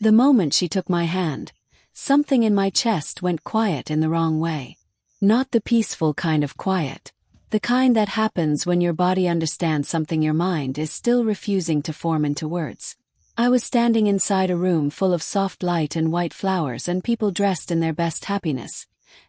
The moment she took my hand, something in my chest went quiet in the wrong way. Not the peaceful kind of quiet. The kind that happens when your body understands something your mind is still refusing to form into words. I was standing inside a room full of soft light and white flowers and people dressed in their best happiness.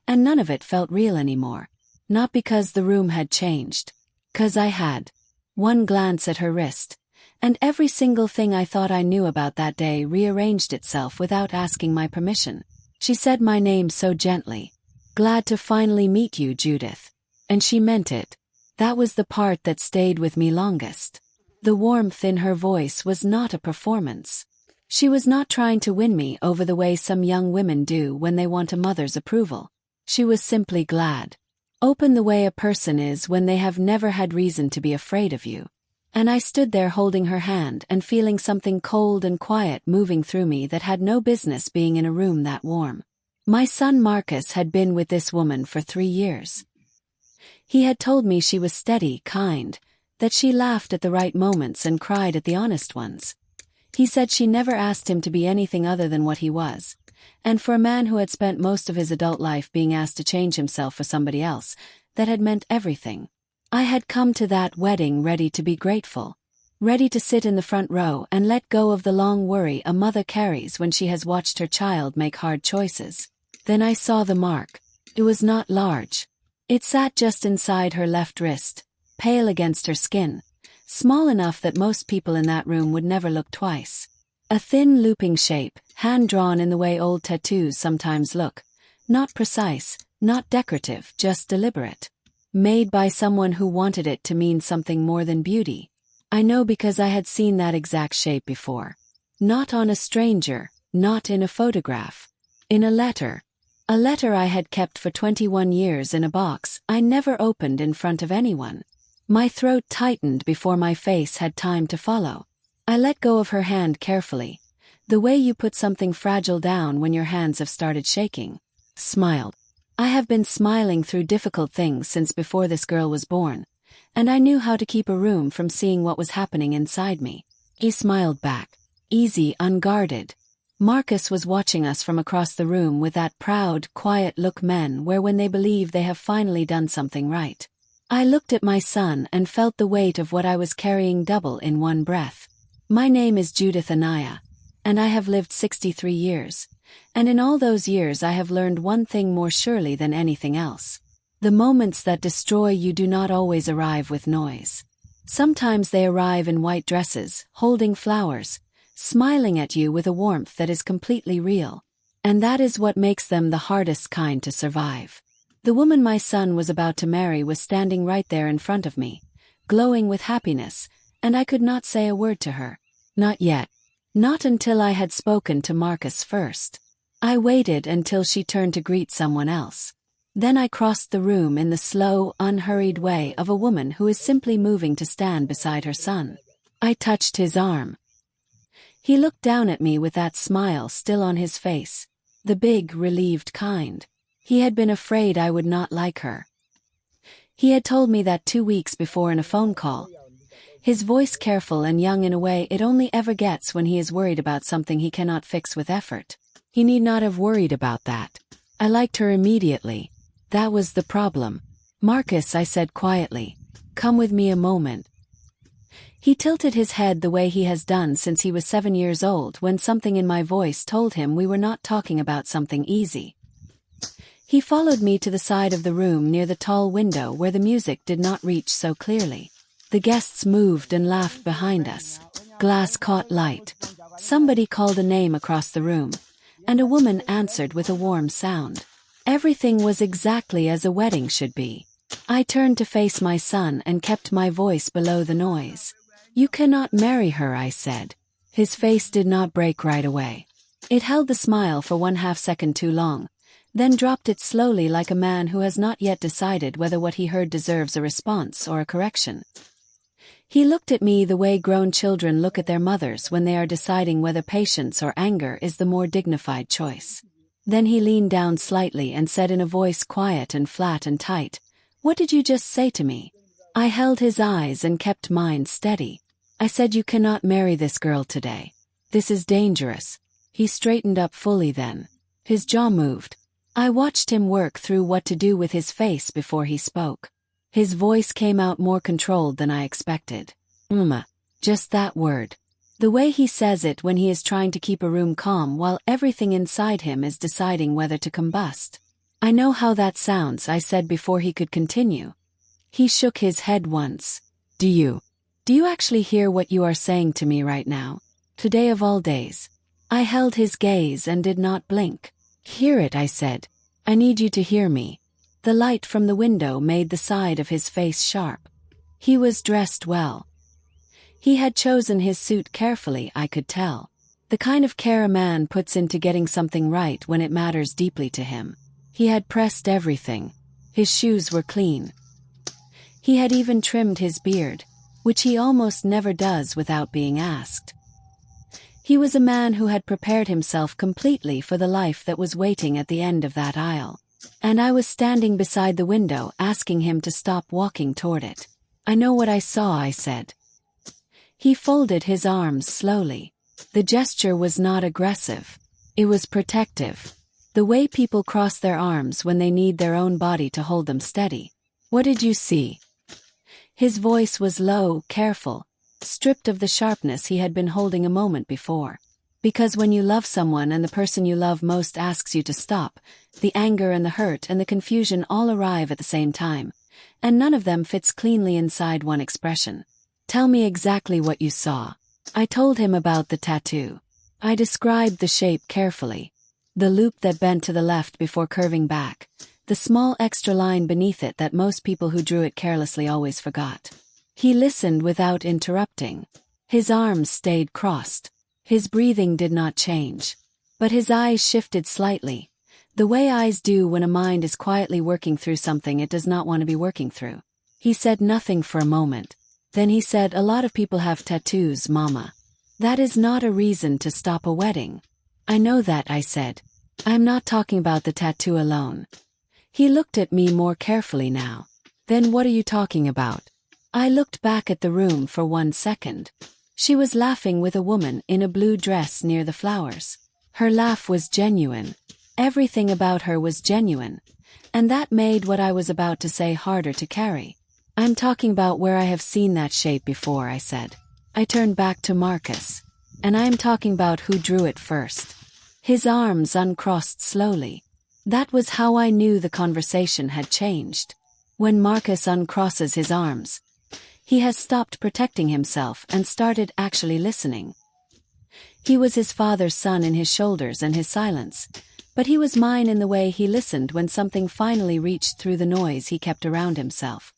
And none of it felt real anymore. Not because the room had changed. 'Cause I had. One glance at her wrist, and every single thing I thought I knew about that day rearranged itself without asking my permission. She said my name so gently. "Glad to finally meet you, Judith." And she meant it. That was the part that stayed with me longest. The warmth in her voice was not a performance. She was not trying to win me over the way some young women do when they want a mother's approval. She was simply glad. Open the way a person is when they have never had reason to be afraid of you. And I stood there holding her hand and feeling something cold and quiet moving through me that had no business being in a room that warm. My son Marcus had been with this woman for 3 years. He had told me she was steady, kind, that she laughed at the right moments and cried at the honest ones. He said she never asked him to be anything other than what he was. And for a man who had spent most of his adult life being asked to change himself for somebody else, that had meant everything. I had come to that wedding ready to be grateful. Ready to sit in the front row and let go of the long worry a mother carries when she has watched her child make hard choices. Then I saw the mark. It was not large. It sat just inside her left wrist, pale against her skin, small enough that most people in that room would never look twice. A thin looping shape, hand-drawn in the way old tattoos sometimes look. Not precise, not decorative, just deliberate. Made by someone who wanted it to mean something more than beauty. I know because I had seen that exact shape before. Not on a stranger, not in a photograph. In a letter. A letter I had kept for 21 years in a box I never opened in front of anyone. My throat tightened before my face had time to follow. I let go of her hand carefully, the way you put something fragile down when your hands have started shaking. Smiled. I have been smiling through difficult things since before this girl was born, and I knew how to keep a room from seeing what was happening inside me. He smiled back. Easy, unguarded. Marcus was watching us from across the room with that proud, quiet look men wear when they believe they have finally done something right. I looked at my son and felt the weight of what I was carrying double in one breath. My name is Judith Anaya, and I have lived 63 years. And in all those years I have learned one thing more surely than anything else. The moments that destroy you do not always arrive with noise. Sometimes they arrive in white dresses, holding flowers, smiling at you with a warmth that is completely real. And that is what makes them the hardest kind to survive. The woman my son was about to marry was standing right there in front of me, glowing with happiness, and I could not say a word to her. Not yet. Not until I had spoken to Marcus first. I waited until she turned to greet someone else. Then I crossed the room in the slow, unhurried way of a woman who is simply moving to stand beside her son. I touched his arm. He looked down at me with that smile still on his face, the big, relieved kind. He had been afraid I would not like her. He had told me that 2 weeks before in a phone call. His voice careful and young in a way it only ever gets when he is worried about something he cannot fix with effort. He need not have worried about that. I liked her immediately. That was the problem. "Marcus," I said quietly, "come with me a moment." He tilted his head the way he has done since he was 7 years old when something in my voice told him we were not talking about something easy. He followed me to the side of the room near the tall window where the music did not reach so clearly. The guests moved and laughed behind us. Glass caught light. Somebody called a name across the room, and a woman answered with a warm sound. Everything was exactly as a wedding should be. I turned to face my son and kept my voice below the noise. "You cannot marry her," I said. His face did not break right away. It held the smile for 1/2 second too long, then dropped it slowly like a man who has not yet decided whether what he heard deserves a response or a correction. He looked at me the way grown children look at their mothers when they are deciding whether patience or anger is the more dignified choice. Then he leaned down slightly and said in a voice quiet and flat and tight, "What did you just say to me?" I held his eyes and kept mine steady. I said, "You cannot marry this girl today. This is dangerous." He straightened up fully then. His jaw moved. I watched him work through what to do with his face before he spoke. His voice came out more controlled than I expected. Just that word. The way he says it when he is trying to keep a room calm while everything inside him is deciding whether to combust. I know how that sounds, I said before he could continue. He shook his head once. Do you actually hear what you are saying to me right now? Today of all days. I held his gaze and did not blink. Hear it, I said. I need you to hear me. The light from the window made the side of his face sharp. He was dressed well. He had chosen his suit carefully, I could tell. The kind of care a man puts into getting something right when it matters deeply to him. He had pressed everything. His shoes were clean. He had even trimmed his beard, which he almost never does without being asked. He was a man who had prepared himself completely for the life that was waiting at the end of that aisle. And I was standing beside the window asking him to stop walking toward it. I know what I saw, I said. He folded his arms slowly. The gesture was not aggressive. It was protective. The way people cross their arms when they need their own body to hold them steady. What did you see? His voice was low, careful, stripped of the sharpness he had been holding a moment before. Because when you love someone and the person you love most asks you to stop, the anger and the hurt and the confusion all arrive at the same time, and none of them fits cleanly inside one expression. Tell me exactly what you saw. I told him about the tattoo. I described the shape carefully. The loop that bent to the left before curving back. The small extra line beneath it that most people who drew it carelessly always forgot. He listened without interrupting. His arms stayed crossed. His breathing did not change. But his eyes shifted slightly. The way eyes do when a mind is quietly working through something it does not want to be working through. He said nothing for a moment. Then he said, a lot of people have tattoos, Mama. That is not a reason to stop a wedding. I know that, I said. I'm not talking about the tattoo alone. He looked at me more carefully now. Then what are you talking about? I looked back at the room for 1 second. She was laughing with a woman in a blue dress near the flowers. Her laugh was genuine. Everything about her was genuine. And that made what I was about to say harder to carry. I'm talking about where I have seen that shape before, I said. I turned back to Marcus. And I am talking about who drew it first. His arms uncrossed slowly. That was how I knew the conversation had changed. When Marcus uncrosses his arms, he has stopped protecting himself and started actually listening. He was his father's son in his shoulders and his silence, but he was mine in the way he listened when something finally reached through the noise he kept around himself.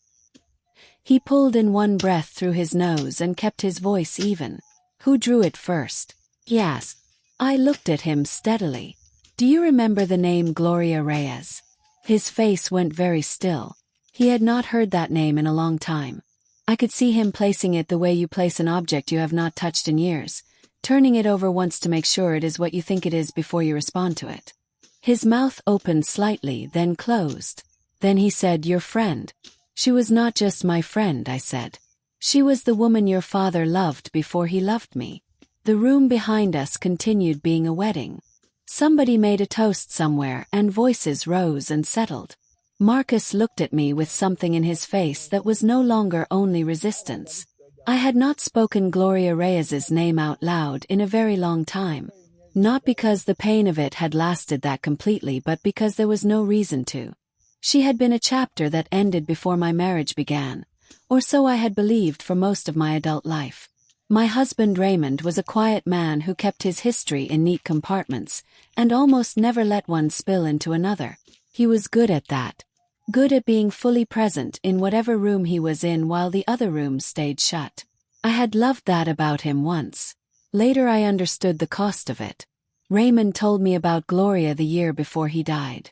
He pulled in one breath through his nose and kept his voice even. Who drew it first? Yes. I looked at him steadily. Do you remember the name Gloria Reyes? His face went very still. He had not heard that name in a long time. I could see him placing it the way you place an object you have not touched in years, turning it over once to make sure it is what you think it is before you respond to it. His mouth opened slightly, then closed. Then he said, your friend. She was not just my friend, I said. She was the woman your father loved before he loved me. The room behind us continued being a wedding. Somebody made a toast somewhere and voices rose and settled. Marcus looked at me with something in his face that was no longer only resistance. I had not spoken Gloria Reyes's name out loud in a very long time. Not because the pain of it had lasted that completely, but because there was no reason to. She had been a chapter that ended before my marriage began, or so I had believed for most of my adult life. My husband Raymond was a quiet man who kept his history in neat compartments, and almost never let one spill into another. He was good at that. Good at being fully present in whatever room he was in while the other rooms stayed shut. I had loved that about him once. Later I understood the cost of it. Raymond told me about Gloria the year before he died.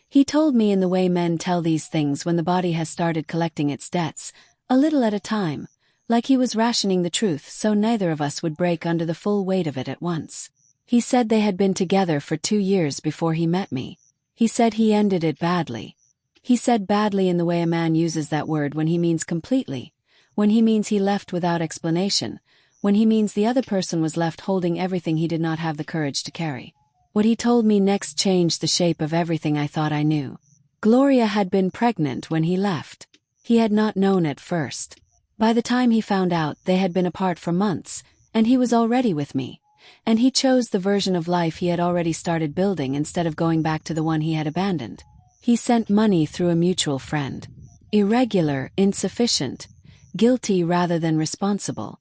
He told me in the way men tell these things when the body has started collecting its debts, a little at a time, like he was rationing the truth so neither of us would break under the full weight of it at once. He said they had been together for 2 years before he met me. He said he ended it badly. He said badly in the way a man uses that word when he means completely, when he means he left without explanation, when he means the other person was left holding everything he did not have the courage to carry. What he told me next changed the shape of everything I thought I knew. Gloria had been pregnant when he left. He had not known at first. By the time he found out, they had been apart for months, and he was already with me. And he chose the version of life he had already started building instead of going back to the one he had abandoned. He sent money through a mutual friend. Irregular, insufficient, guilty rather than responsible.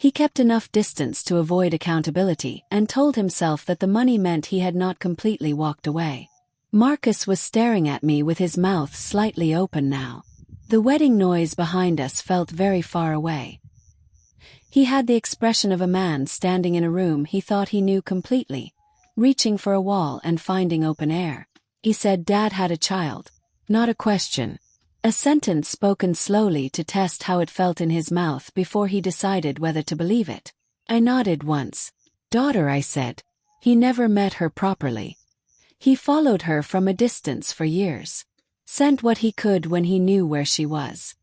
He kept enough distance to avoid accountability and told himself that the money meant he had not completely walked away. Marcus was staring at me with his mouth slightly open now. The wedding noise behind us felt very far away. He had the expression of a man standing in a room he thought he knew completely, reaching for a wall and finding open air. He said, "Dad had a child." Not a question. A sentence spoken slowly to test how it felt in his mouth before he decided whether to believe it. I nodded once. "Daughter," I said. He never met her properly. He followed her from a distance for years. Sent what he could when he knew where she was.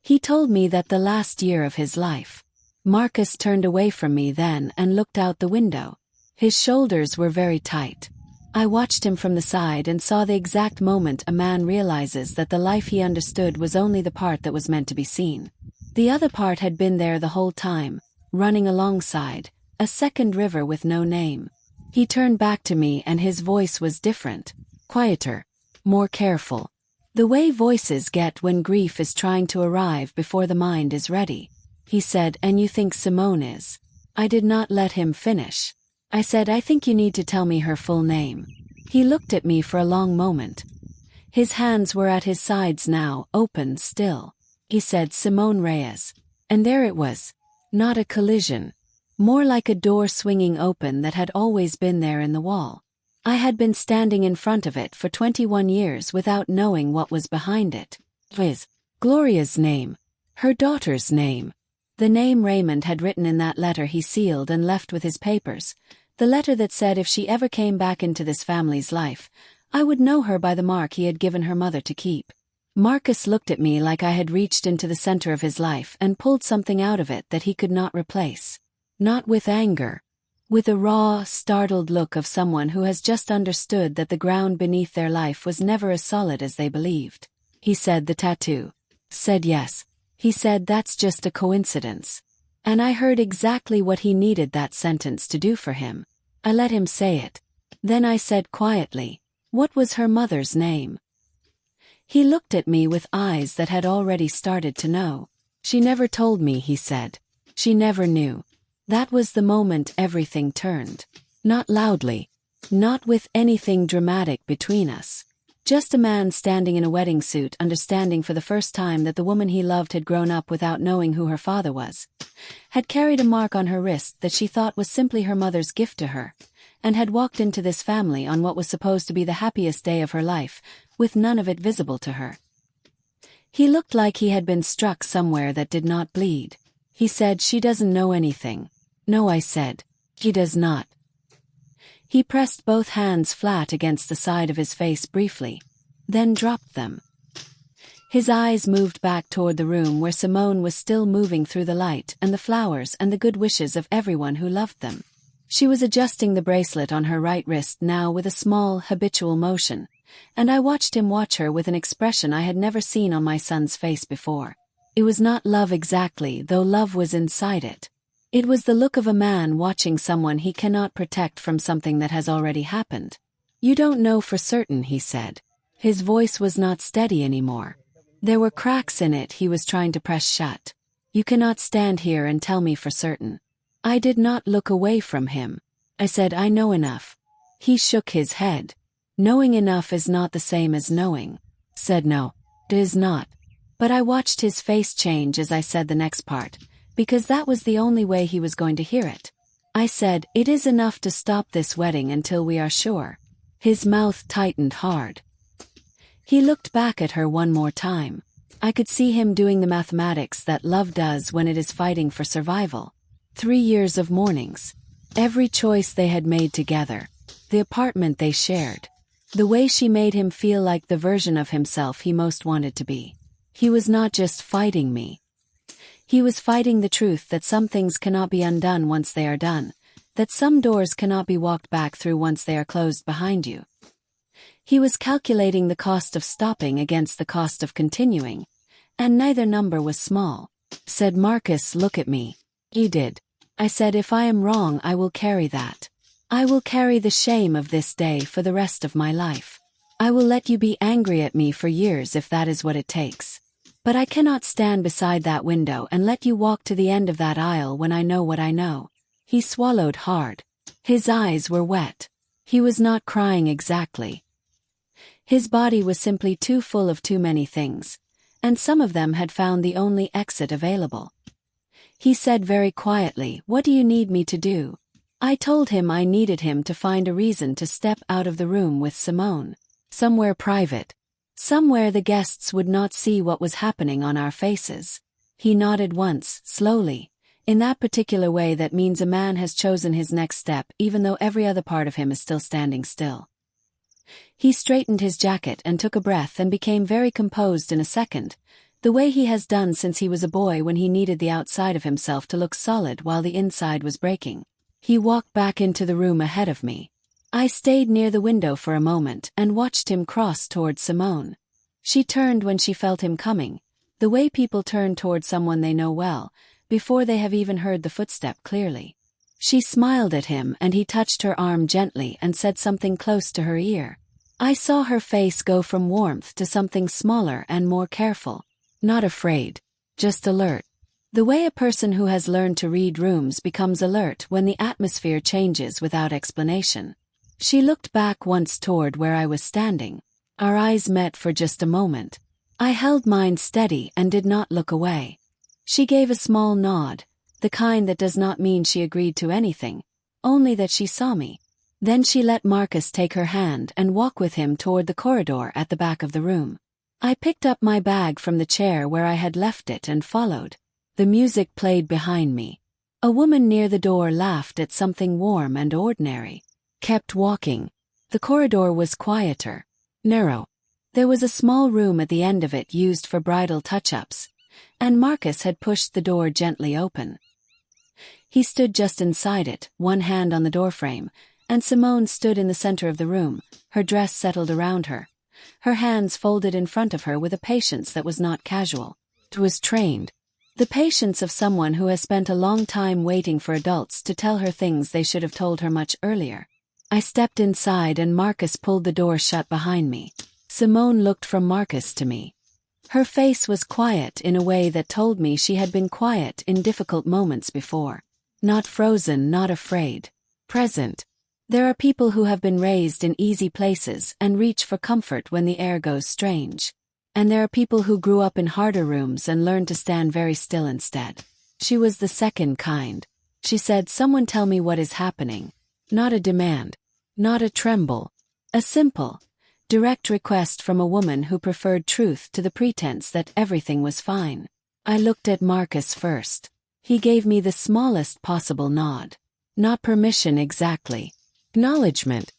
He told me that the last year of his life. Marcus turned away from me then and looked out the window. His shoulders were very tight. I watched him from the side and saw the exact moment a man realizes that the life he understood was only the part that was meant to be seen. The other part had been there the whole time, running alongside, a second river with no name. He turned back to me and his voice was different, quieter, more careful. The way voices get when grief is trying to arrive before the mind is ready. He said, "And you think Simone is?" I did not let him finish. I said, "I think you need to tell me her full name." He looked at me for a long moment. His hands were at his sides now, open still. He said, "Simone Reyes." And there it was. Not a collision. More like a door swinging open that had always been there in the wall. I had been standing in front of it for 21 years without knowing what was behind it. His, Gloria's name. Her daughter's name. The name Raymond had written in that letter he sealed and left with his papers. The letter that said if she ever came back into this family's life, I would know her by the mark he had given her mother to keep. Marcus looked at me like I had reached into the center of his life and pulled something out of it that he could not replace. Not with anger. With a raw, startled look of someone who has just understood that the ground beneath their life was never as solid as they believed. He said, "The tattoo." Said yes. He said, "That's just a coincidence." And I heard exactly what he needed that sentence to do for him. I let him say it. Then I said quietly, "What was her mother's name?" He looked at me with eyes that had already started to know. "She never told me," he said. "She never knew." That was the moment everything turned. Not loudly. Not with anything dramatic between us. Just a man standing in a wedding suit understanding for the first time that the woman he loved had grown up without knowing who her father was. Had carried a mark on her wrist that she thought was simply her mother's gift to her. And had walked into this family on what was supposed to be the happiest day of her life, with none of it visible to her. He looked like he had been struck somewhere that did not bleed. He said, "She doesn't know anything." "No," I said. "She does not." He pressed both hands flat against the side of his face briefly, then dropped them. His eyes moved back toward the room where Simone was still moving through the light and the flowers and the good wishes of everyone who loved them. She was adjusting the bracelet on her right wrist now with a small, habitual motion, and I watched him watch her with an expression I had never seen on my son's face before. It was not love exactly, though love was inside it. It was the look of a man watching someone he cannot protect from something that has already happened. "You don't know for certain," he said. His voice was not steady anymore. There were cracks in it he was trying to press shut. "You cannot stand here and tell me for certain." I did not look away from him. I said, "I know enough." He shook his head. "Knowing enough is not the same as knowing." Said, "No, it is not." But I watched his face change as I said the next part, because that was the only way he was going to hear it. I said, "It is enough to stop this wedding until we are sure." His mouth tightened hard. He looked back at her one more time. I could see him doing the mathematics that love does when it is fighting for survival. 3 years of mornings. Every choice they had made together. The apartment they shared. The way she made him feel like the version of himself he most wanted to be. He was not just fighting me. He was fighting the truth that some things cannot be undone once they are done, that some doors cannot be walked back through once they are closed behind you. He was calculating the cost of stopping against the cost of continuing, and neither number was small. Said Marcus, look at me. You did. I said, if I am wrong, I will carry that. I will carry the shame of this day for the rest of my life. I will let you be angry at me for years if that is what it takes. But I cannot stand beside that window and let you walk to the end of that aisle when I know what I know. He swallowed hard. His eyes were wet. He was not crying exactly. His body was simply too full of too many things, and some of them had found the only exit available. He said very quietly, what do you need me to do? I told him I needed him to find a reason to step out of the room with Simone. Somewhere private. Somewhere the guests would not see what was happening on our faces. He nodded once, slowly, in that particular way that means a man has chosen his next step even though every other part of him is still standing still. He straightened his jacket and took a breath and became very composed in a second, the way he has done since he was a boy when he needed the outside of himself to look solid while the inside was breaking. He walked back into the room ahead of me. I stayed near the window for a moment and watched him cross toward Simone. She turned when she felt him coming, the way people turn toward someone they know well, before they have even heard the footstep clearly. She smiled at him and he touched her arm gently and said something close to her ear. I saw her face go from warmth to something smaller and more careful. Not afraid, just alert. The way a person who has learned to read rooms becomes alert when the atmosphere changes without explanation. She looked back once toward where I was standing. Our eyes met for just a moment. I held mine steady and did not look away. She gave a small nod, the kind that does not mean she agreed to anything, only that she saw me. Then she let Marcus take her hand and walk with him toward the corridor at the back of the room. I picked up my bag from the chair where I had left it and followed. The music played behind me. A woman near the door laughed at something warm and ordinary. Kept walking. The corridor was quieter, narrow. There was a small room at the end of it used for bridal touch-ups, and Marcus had pushed the door gently open. He stood just inside it, one hand on the doorframe, and Simone stood in the center of the room, her dress settled around her, her hands folded in front of her with a patience that was not casual. It was trained. The patience of someone who has spent a long time waiting for adults to tell her things they should have told her much earlier. I stepped inside and Marcus pulled the door shut behind me. Simone looked from Marcus to me. Her face was quiet in a way that told me she had been quiet in difficult moments before. Not frozen, not afraid. Present. There are people who have been raised in easy places and reach for comfort when the air goes strange. And there are people who grew up in harder rooms and learned to stand very still instead. She was the second kind. She said, someone tell me what is happening. Not a demand. Not a tremble. A simple, direct request from a woman who preferred truth to the pretense that everything was fine. I looked at Marcus first. He gave me the smallest possible nod. Not permission exactly. Acknowledgement.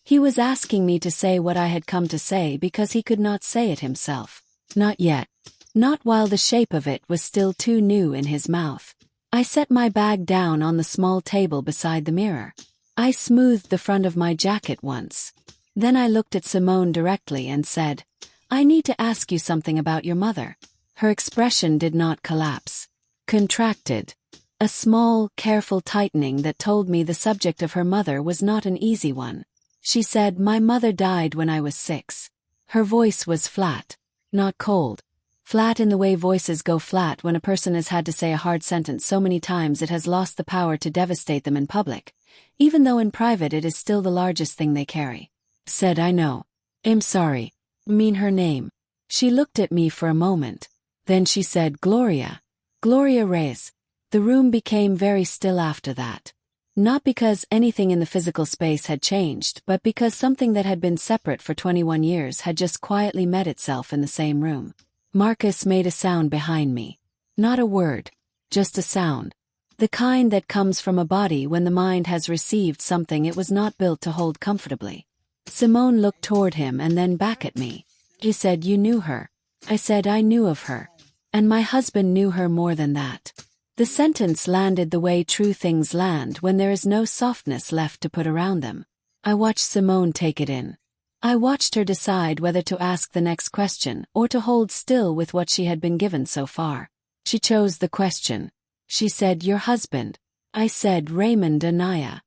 He was asking me to say what I had come to say because he could not say it himself. Not yet. Not while the shape of it was still too new in his mouth. I set my bag down on the small table beside the mirror. I smoothed the front of my jacket once. Then I looked at Simone directly and said, I need to ask you something about your mother. Her expression did not collapse. Contracted. A small, careful tightening that told me the subject of her mother was not an easy one. She said, my mother died when I was 6. Her voice was flat, not cold. Flat in the way voices go flat when a person has had to say a hard sentence so many times it has lost the power to devastate them in public, even though in private it is still the largest thing they carry. Said, I know. I'm sorry. Mean her name. She looked at me for a moment. Then she said, Gloria. Gloria Reyes. The room became very still after that. Not because anything in the physical space had changed, but because something that had been separate for 21 years had just quietly met itself in the same room. Marcus made a sound behind me. Not a word. Just a sound. The kind that comes from a body when the mind has received something it was not built to hold comfortably. Simone looked toward him and then back at me. He said, you knew her. I said, I knew of her. And my husband knew her more than that. The sentence landed the way true things land when there is no softness left to put around them. I watched Simone take it in. I watched her decide whether to ask the next question or to hold still with what she had been given so far. She chose the question. She said, "Your husband." I said, "Raymond Anaya."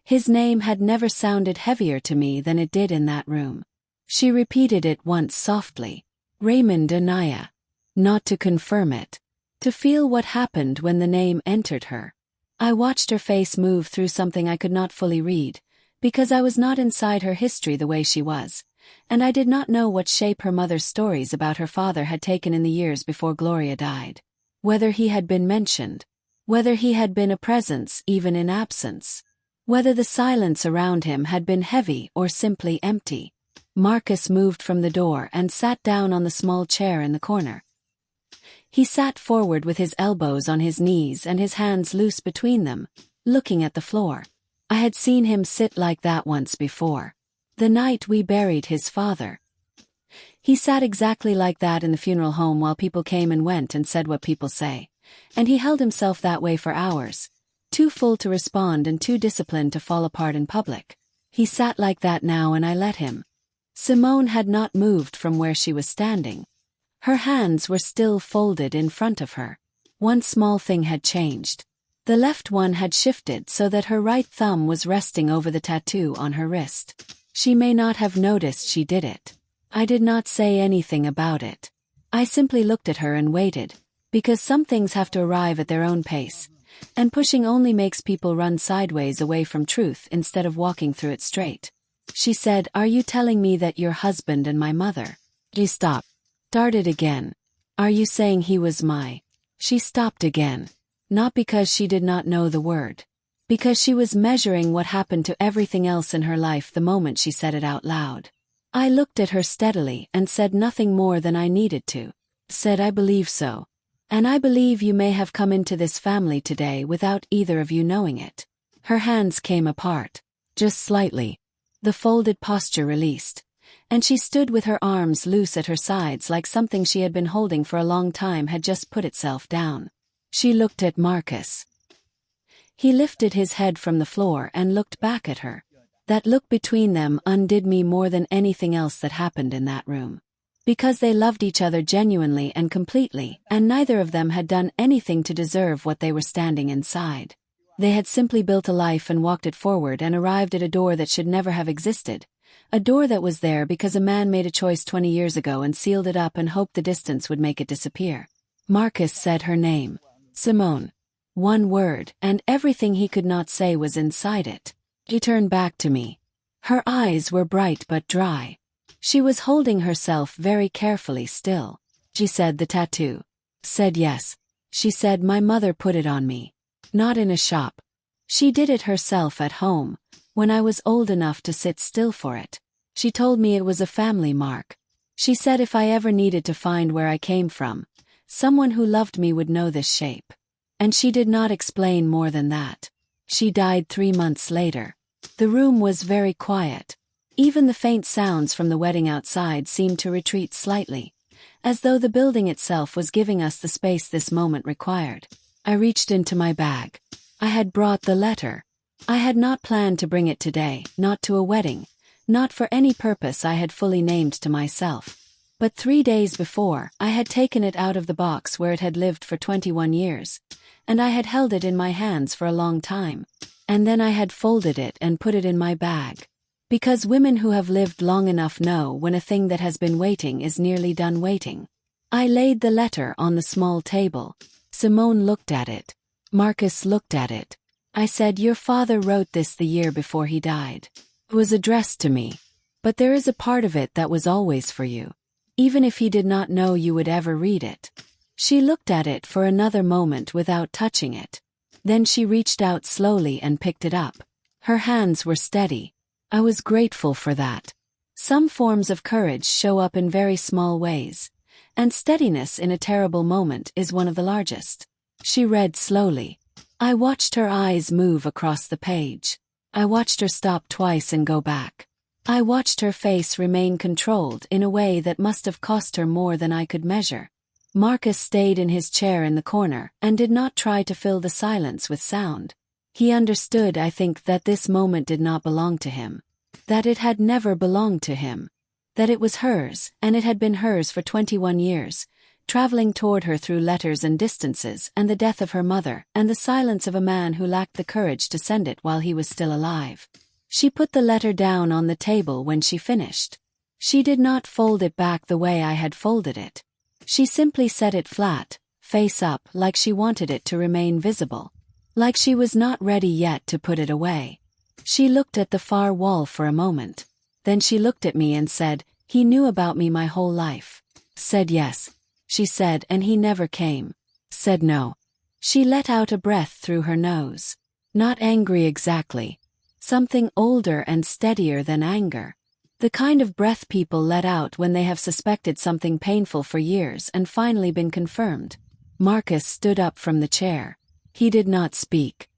His name had never sounded heavier to me than it did in that room. She repeated it once softly. Raymond Anaya. Not to confirm it. To feel what happened when the name entered her. I watched her face move through something I could not fully read, because I was not inside her history the way she was, and I did not know what shape her mother's stories about her father had taken in the years before Gloria died. Whether he had been mentioned. Whether he had been a presence even in absence. Whether the silence around him had been heavy or simply empty. Marcus moved from the door and sat down on the small chair in the corner. He sat forward with his elbows on his knees and his hands loose between them, looking at the floor. I had seen him sit like that once before. The night we buried his father. He sat exactly like that in the funeral home while people came and went and said what people say. And he held himself that way for hours, too full to respond and too disciplined to fall apart in public. He sat like that now and I let him. Simone had not moved from where she was standing. Her hands were still folded in front of her. One small thing had changed. The left one had shifted so that her right thumb was resting over the tattoo on her wrist. She may not have noticed she did it. I did not say anything about it. I simply looked at her and waited, because some things have to arrive at their own pace, and pushing only makes people run sideways away from truth instead of walking through it straight. She said, "Are you telling me that your husband and my mother?" She stopped. Started again. "Are you saying he was my?" She stopped again. Not because she did not know the word. Because she was measuring what happened to everything else in her life the moment she said it out loud. I looked at her steadily and said nothing more than I needed to. Said, "I believe so. And I believe you may have come into this family today without either of you knowing it." Her hands came apart. Just slightly. The folded posture released. And she stood with her arms loose at her sides like something she had been holding for a long time had just put itself down. She looked at Marcus. He lifted his head from the floor and looked back at her. That look between them undid me more than anything else that happened in that room. Because they loved each other genuinely and completely, and neither of them had done anything to deserve what they were standing inside. They had simply built a life and walked it forward and arrived at a door that should never have existed. A door that was there because a man made a choice 20 years ago and sealed it up and hoped the distance would make it disappear. Marcus said her name. Simone. One word, and everything he could not say was inside it. She turned back to me. Her eyes were bright but dry. She was holding herself very carefully still. She said, "The tattoo." Said yes. She said, "My mother put it on me. Not in a shop. She did it herself at home, when I was old enough to sit still for it. She told me it was a family mark. She said if I ever needed to find where I came from, someone who loved me would know this shape. And she did not explain more than that. She died 3 months later. The room was very quiet. Even the faint sounds from the wedding outside seemed to retreat slightly, as though the building itself was giving us the space this moment required. I reached into my bag. I had brought the letter. I had not planned to bring it today, not to a wedding, not for any purpose I had fully named to myself. But 3 days before, I had taken it out of the box where it had lived for 21 years, and I had held it in my hands for a long time. And then I had folded it and put it in my bag. Because women who have lived long enough know when a thing that has been waiting is nearly done waiting. I laid the letter on the small table. Simone looked at it. Marcus looked at it. I said, "Your father wrote this the year before he died. It was addressed to me. But there is a part of it that was always for you. Even if he did not know you would ever read it." She looked at it for another moment without touching it. Then she reached out slowly and picked it up. Her hands were steady. I was grateful for that. Some forms of courage show up in very small ways, and steadiness in a terrible moment is one of the largest. She read slowly. I watched her eyes move across the page. I watched her stop twice and go back. I watched her face remain controlled in a way that must have cost her more than I could measure. Marcus stayed in his chair in the corner and did not try to fill the silence with sound. He understood, I think, that this moment did not belong to him. That it had never belonged to him. That it was hers, and it had been hers for 21 years, traveling toward her through letters and distances and the death of her mother and the silence of a man who lacked the courage to send it while he was still alive. She put the letter down on the table when she finished. She did not fold it back the way I had folded it. She simply set it flat, face up, like she wanted it to remain visible. Like she was not ready yet to put it away. She looked at the far wall for a moment. Then she looked at me and said, "He knew about me my whole life." Said yes. She said, "And he never came." Said no. She let out a breath through her nose. Not angry exactly. Something older and steadier than anger. The kind of breath people let out when they have suspected something painful for years and finally been confirmed. Marcus stood up from the chair. He did not speak.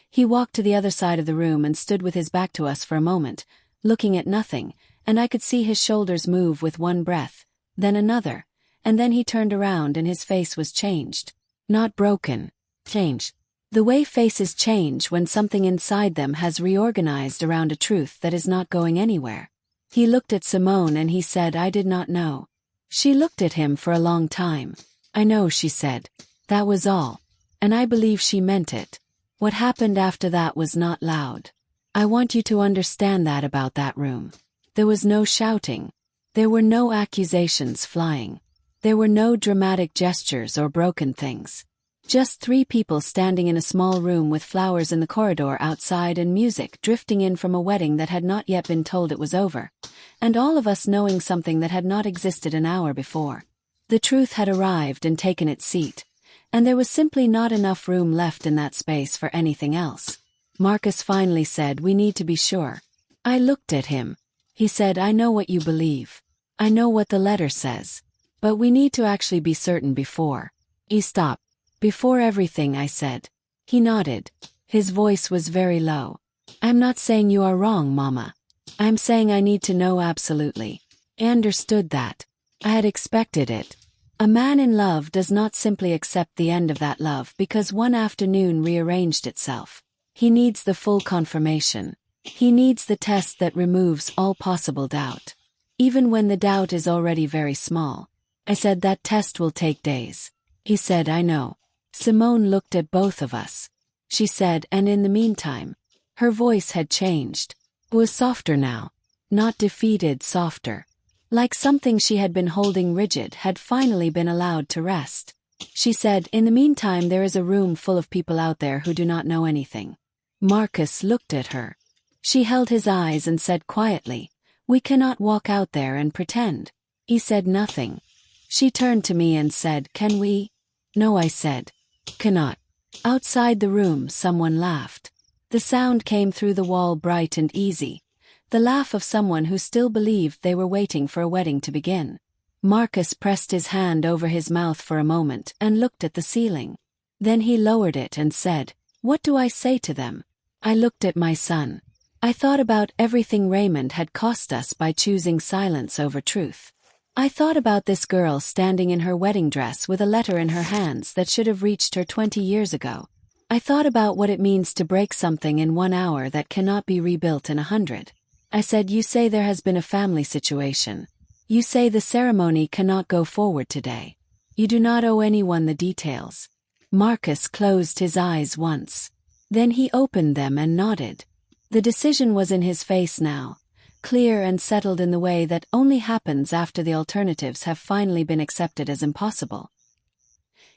He walked to the other side of the room and stood with his back to us for a moment, looking at nothing, and I could see his shoulders move with one breath, then another, and then he turned around and his face was changed. Not broken. Changed. The way faces change when something inside them has reorganized around a truth that is not going anywhere. He looked at Simone and he said, "I did not know." She looked at him for a long time. "I know," she said. That was all. And I believe she meant it. What happened after that was not loud. I want you to understand that about that room. There was no shouting. There were no accusations flying. There were no dramatic gestures or broken things. Just 3 people standing in a small room with flowers in the corridor outside and music drifting in from a wedding that had not yet been told it was over, and all of us knowing something that had not existed an hour before. The truth had arrived and taken its seat, and there was simply not enough room left in that space for anything else. Marcus finally said, "We need to be sure." I looked at him. He said, "I know what you believe. I know what the letter says. But we need to actually be certain before." He stopped. "Before everything," I said. He nodded. His voice was very low. "I'm not saying you are wrong, Mama. I'm saying I need to know absolutely." I understood that. I had expected it. A man in love does not simply accept the end of that love because one afternoon rearranged itself. He needs the full confirmation. He needs the test that removes all possible doubt. Even when the doubt is already very small. I said, "That test will take days." He said, "I know." Simone looked at both of us. She said, "And in the meantime." Her voice had changed. It was softer now. Not defeated, softer. Like something she had been holding rigid had finally been allowed to rest. She said, "In the meantime there is a room full of people out there who do not know anything." Marcus looked at her. She held his eyes and said quietly, "We cannot walk out there and pretend." He said nothing. She turned to me and said, "Can we?" "No," I said. "Cannot." Outside the room someone laughed. The sound came through the wall bright and easy. The laugh of someone who still believed they were waiting for a wedding to begin. Marcus pressed his hand over his mouth for a moment and looked at the ceiling. Then he lowered it and said, "What do I say to them?" I looked at my son. I thought about everything Raymond had cost us by choosing silence over truth. I thought about this girl standing in her wedding dress with a letter in her hands that should have reached her 20 years ago. I thought about what it means to break something in 1 hour that cannot be rebuilt in 100. I said, "You say there has been a family situation. You say the ceremony cannot go forward today. You do not owe anyone the details." Marcus closed his eyes once. Then he opened them and nodded. The decision was in his face now, clear and settled in the way that only happens after the alternatives have finally been accepted as impossible.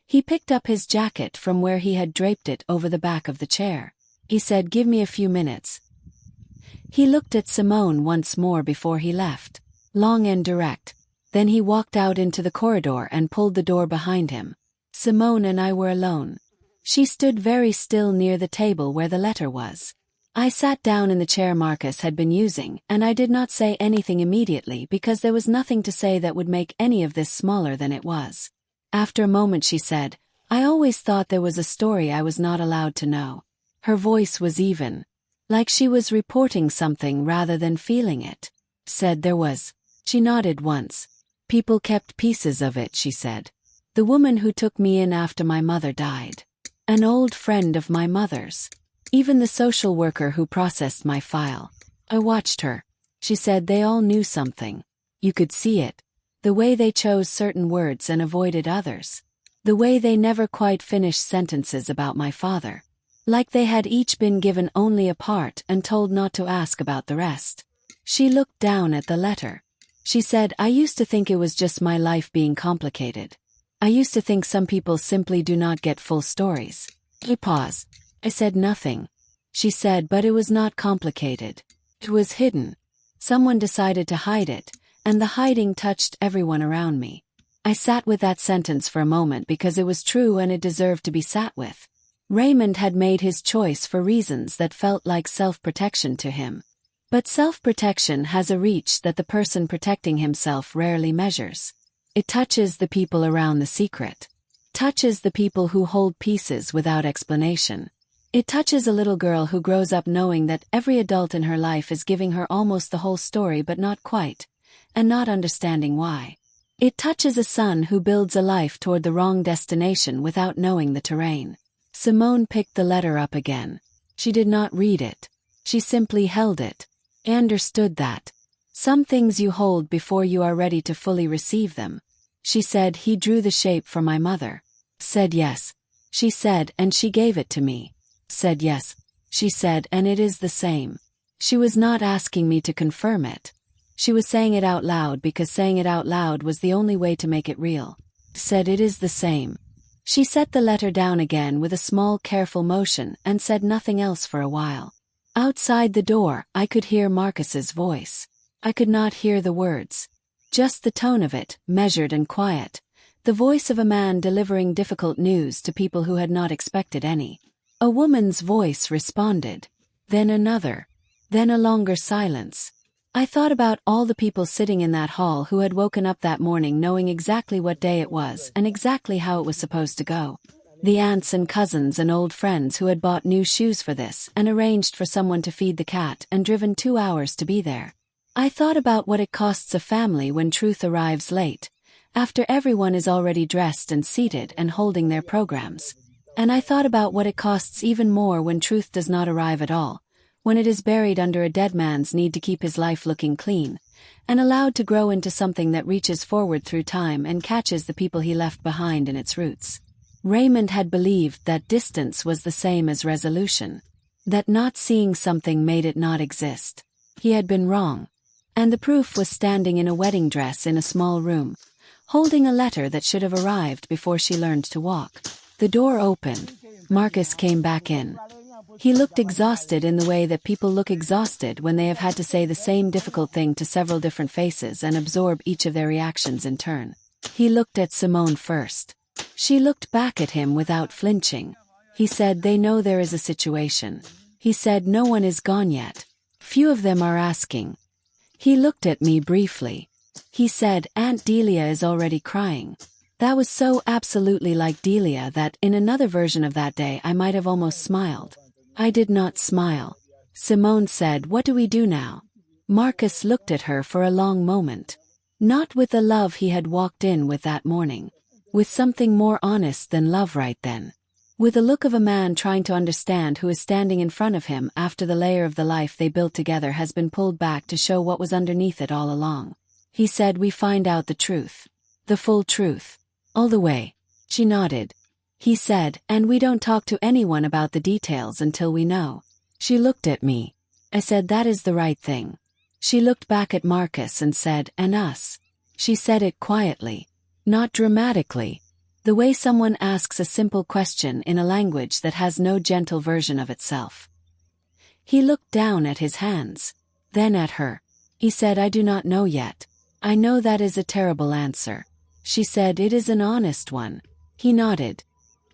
He picked up his jacket from where he had draped it over the back of the chair. He said, "Give me a few minutes." He looked at Simone once more before he left, long and direct. Then he walked out into the corridor and pulled the door behind him. Simone and I were alone. She stood very still near the table where the letter was. I sat down in the chair Marcus had been using, and I did not say anything immediately because there was nothing to say that would make any of this smaller than it was. After a moment she said, "I always thought there was a story I was not allowed to know." Her voice was even, like she was reporting something rather than feeling it. Said there was. She nodded once. "People kept pieces of it," she said. The woman who took me in after my mother died. An old friend of my mother's. Even the social worker who processed my file. I watched her. She said they all knew something. You could see it. The way they chose certain words and avoided others. The way they never quite finished sentences about my father. Like they had each been given only a part and told not to ask about the rest. She looked down at the letter. She said, I used to think it was just my life being complicated. I used to think some people simply do not get full stories. I paused. I said nothing. She said, but it was not complicated. It was hidden. Someone decided to hide it, and the hiding touched everyone around me. I sat with that sentence for a moment because it was true and it deserved to be sat with. Raymond had made his choice for reasons that felt like self-protection to him. But self-protection has a reach that the person protecting himself rarely measures. It touches the people around the secret. Touches the people who hold pieces without explanation. It touches a little girl who grows up knowing that every adult in her life is giving her almost the whole story but not quite, and not understanding why. It touches a son who builds a life toward the wrong destination without knowing the terrain. Simone picked the letter up again. She did not read it. She simply held it. I understood that. Some things you hold before you are ready to fully receive them. She said, he drew the shape for my mother. Said yes. She said, and she gave it to me. Said yes. She said, and it is the same. She was not asking me to confirm it. She was saying it out loud because saying it out loud was the only way to make it real. Said it is the same. She set the letter down again with a small careful motion and said nothing else for a while. Outside the door, I could hear Marcus's voice. I could not hear the words. Just the tone of it, measured and quiet. The voice of a man delivering difficult news to people who had not expected any. A woman's voice responded. Then another. Then a longer silence. I thought about all the people sitting in that hall who had woken up that morning knowing exactly what day it was and exactly how it was supposed to go. The aunts and cousins and old friends who had bought new shoes for this and arranged for someone to feed the cat and driven 2 hours to be there. I thought about what it costs a family when truth arrives late, after everyone is already dressed and seated and holding their programs. And I thought about what it costs even more when truth does not arrive at all, when it is buried under a dead man's need to keep his life looking clean, and allowed to grow into something that reaches forward through time and catches the people he left behind in its roots. Raymond had believed that distance was the same as resolution, that not seeing something made it not exist. He had been wrong. And the proof was standing in a wedding dress in a small room, holding a letter that should have arrived before she learned to walk. The door opened. Marcus came back in. He looked exhausted in the way that people look exhausted when they have had to say the same difficult thing to several different faces and absorb each of their reactions in turn. He looked at Simone first. She looked back at him without flinching. He said, they know there is a situation. He said, no one is gone yet. Few of them are asking. He looked at me briefly. He said, Aunt Delia is already crying. That was so absolutely like Delia that in another version of that day I might have almost smiled. I did not smile. Simone said, what do we do now? Marcus looked at her for a long moment. Not with the love he had walked in with that morning. With something more honest than love right then. With a look of a man trying to understand who is standing in front of him after the layer of the life they built together has been pulled back to show what was underneath it all along. He said, we find out the truth. The full truth. All the way. She nodded. He said, and we don't talk to anyone about the details until we know. She looked at me. I said, that is the right thing. She looked back at Marcus and said, and us. She said it quietly. Not dramatically. The way someone asks a simple question in a language that has no gentle version of itself. He looked down at his hands. Then at her. He said, I do not know yet. I know that is a terrible answer. She said, it is an honest one. He nodded.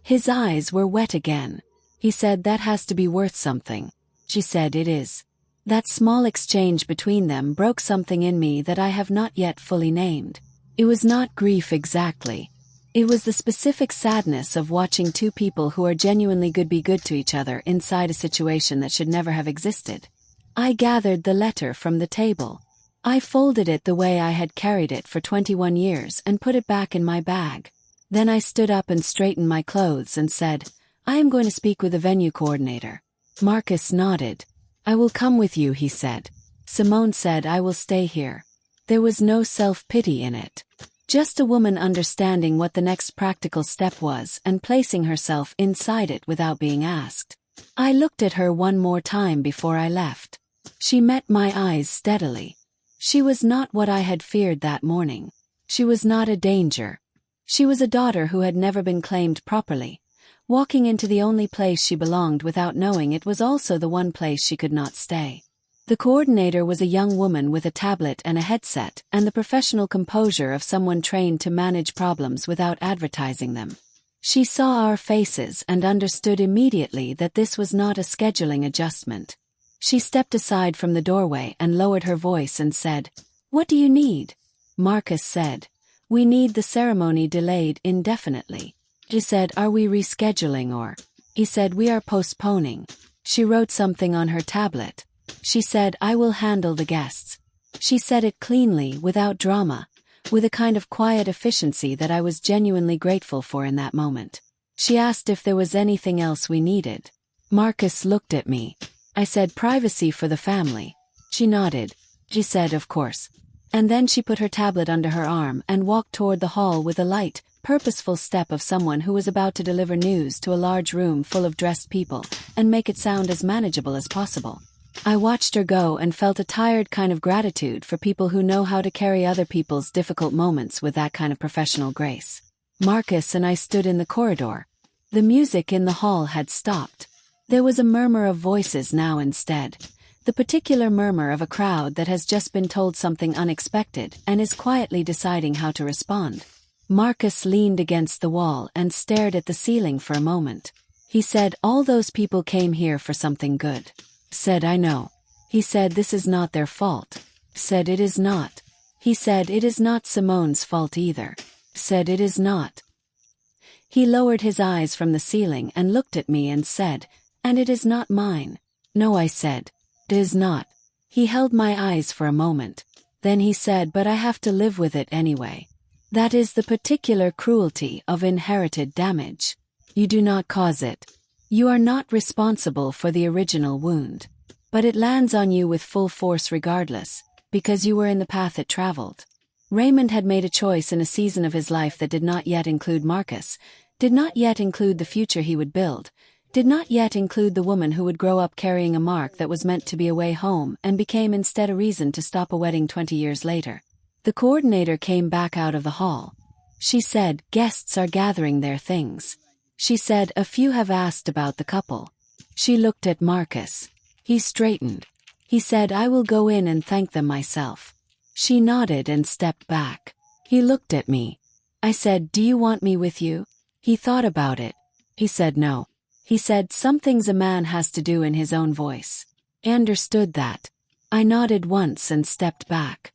His eyes were wet again. He said, that has to be worth something. She said, it is. That small exchange between them broke something in me that I have not yet fully named. It was not grief exactly. It was the specific sadness of watching two people who are genuinely good be good to each other inside a situation that should never have existed. I gathered the letter from the table. I folded it the way I had carried it for 21 years and put it back in my bag. Then I stood up and straightened my clothes and said, I am going to speak with the venue coordinator. Marcus nodded. I will come with you, he said. Simone said, I will stay here. There was no self-pity in it. Just a woman understanding what the next practical step was and placing herself inside it without being asked. I looked at her one more time before I left. She met my eyes steadily. She was not what I had feared that morning. She was not a danger. She was a daughter who had never been claimed properly, walking into the only place she belonged without knowing it was also the one place she could not stay. The coordinator was a young woman with a tablet and a headset and the professional composure of someone trained to manage problems without advertising them. She saw our faces and understood immediately that this was not a scheduling adjustment. She stepped aside from the doorway and lowered her voice and said, What do you need? Marcus said, We need the ceremony delayed indefinitely. She said, Are we rescheduling or? He said, We are postponing. She wrote something on her tablet. She said, I will handle the guests. She said it cleanly, without drama, with a kind of quiet efficiency that I was genuinely grateful for in that moment. She asked if there was anything else we needed. Marcus looked at me. I said, Privacy for the family. She nodded. She said, Of course. And then she put her tablet under her arm and walked toward the hall with a light, purposeful step of someone who was about to deliver news to a large room full of dressed people and make it sound as manageable as possible. I watched her go and felt a tired kind of gratitude for people who know how to carry other people's difficult moments with that kind of professional grace. Marcus and I stood in the corridor. The music in the hall had stopped. There was a murmur of voices now instead. The particular murmur of a crowd that has just been told something unexpected and is quietly deciding how to respond. Marcus leaned against the wall and stared at the ceiling for a moment. He said, All those people came here for something good. Said, I know. He said, This is not their fault. Said, It is not. He said, It is not Simone's fault either. Said, It is not. He lowered his eyes from the ceiling and looked at me and said, And it is not mine. No, I said. It is not. He held my eyes for a moment. Then he said, But I have to live with it anyway. That is the particular cruelty of inherited damage. You do not cause it. You are not responsible for the original wound. But it lands on you with full force regardless, because you were in the path it traveled. Raymond had made a choice in a season of his life that did not yet include Marcus, did not yet include the future he would build, did not yet include the woman who would grow up carrying a mark that was meant to be a way home and became instead a reason to stop a wedding 20 years later. The coordinator came back out of the hall. She said, Guests are gathering their things. She said, A few have asked about the couple. She looked at Marcus. He straightened. He said, I will go in and thank them myself. She nodded and stepped back. He looked at me. I said, Do you want me with you? He thought about it. He said no. He said, Some things a man has to do in his own voice. I understood that. I nodded once and stepped back.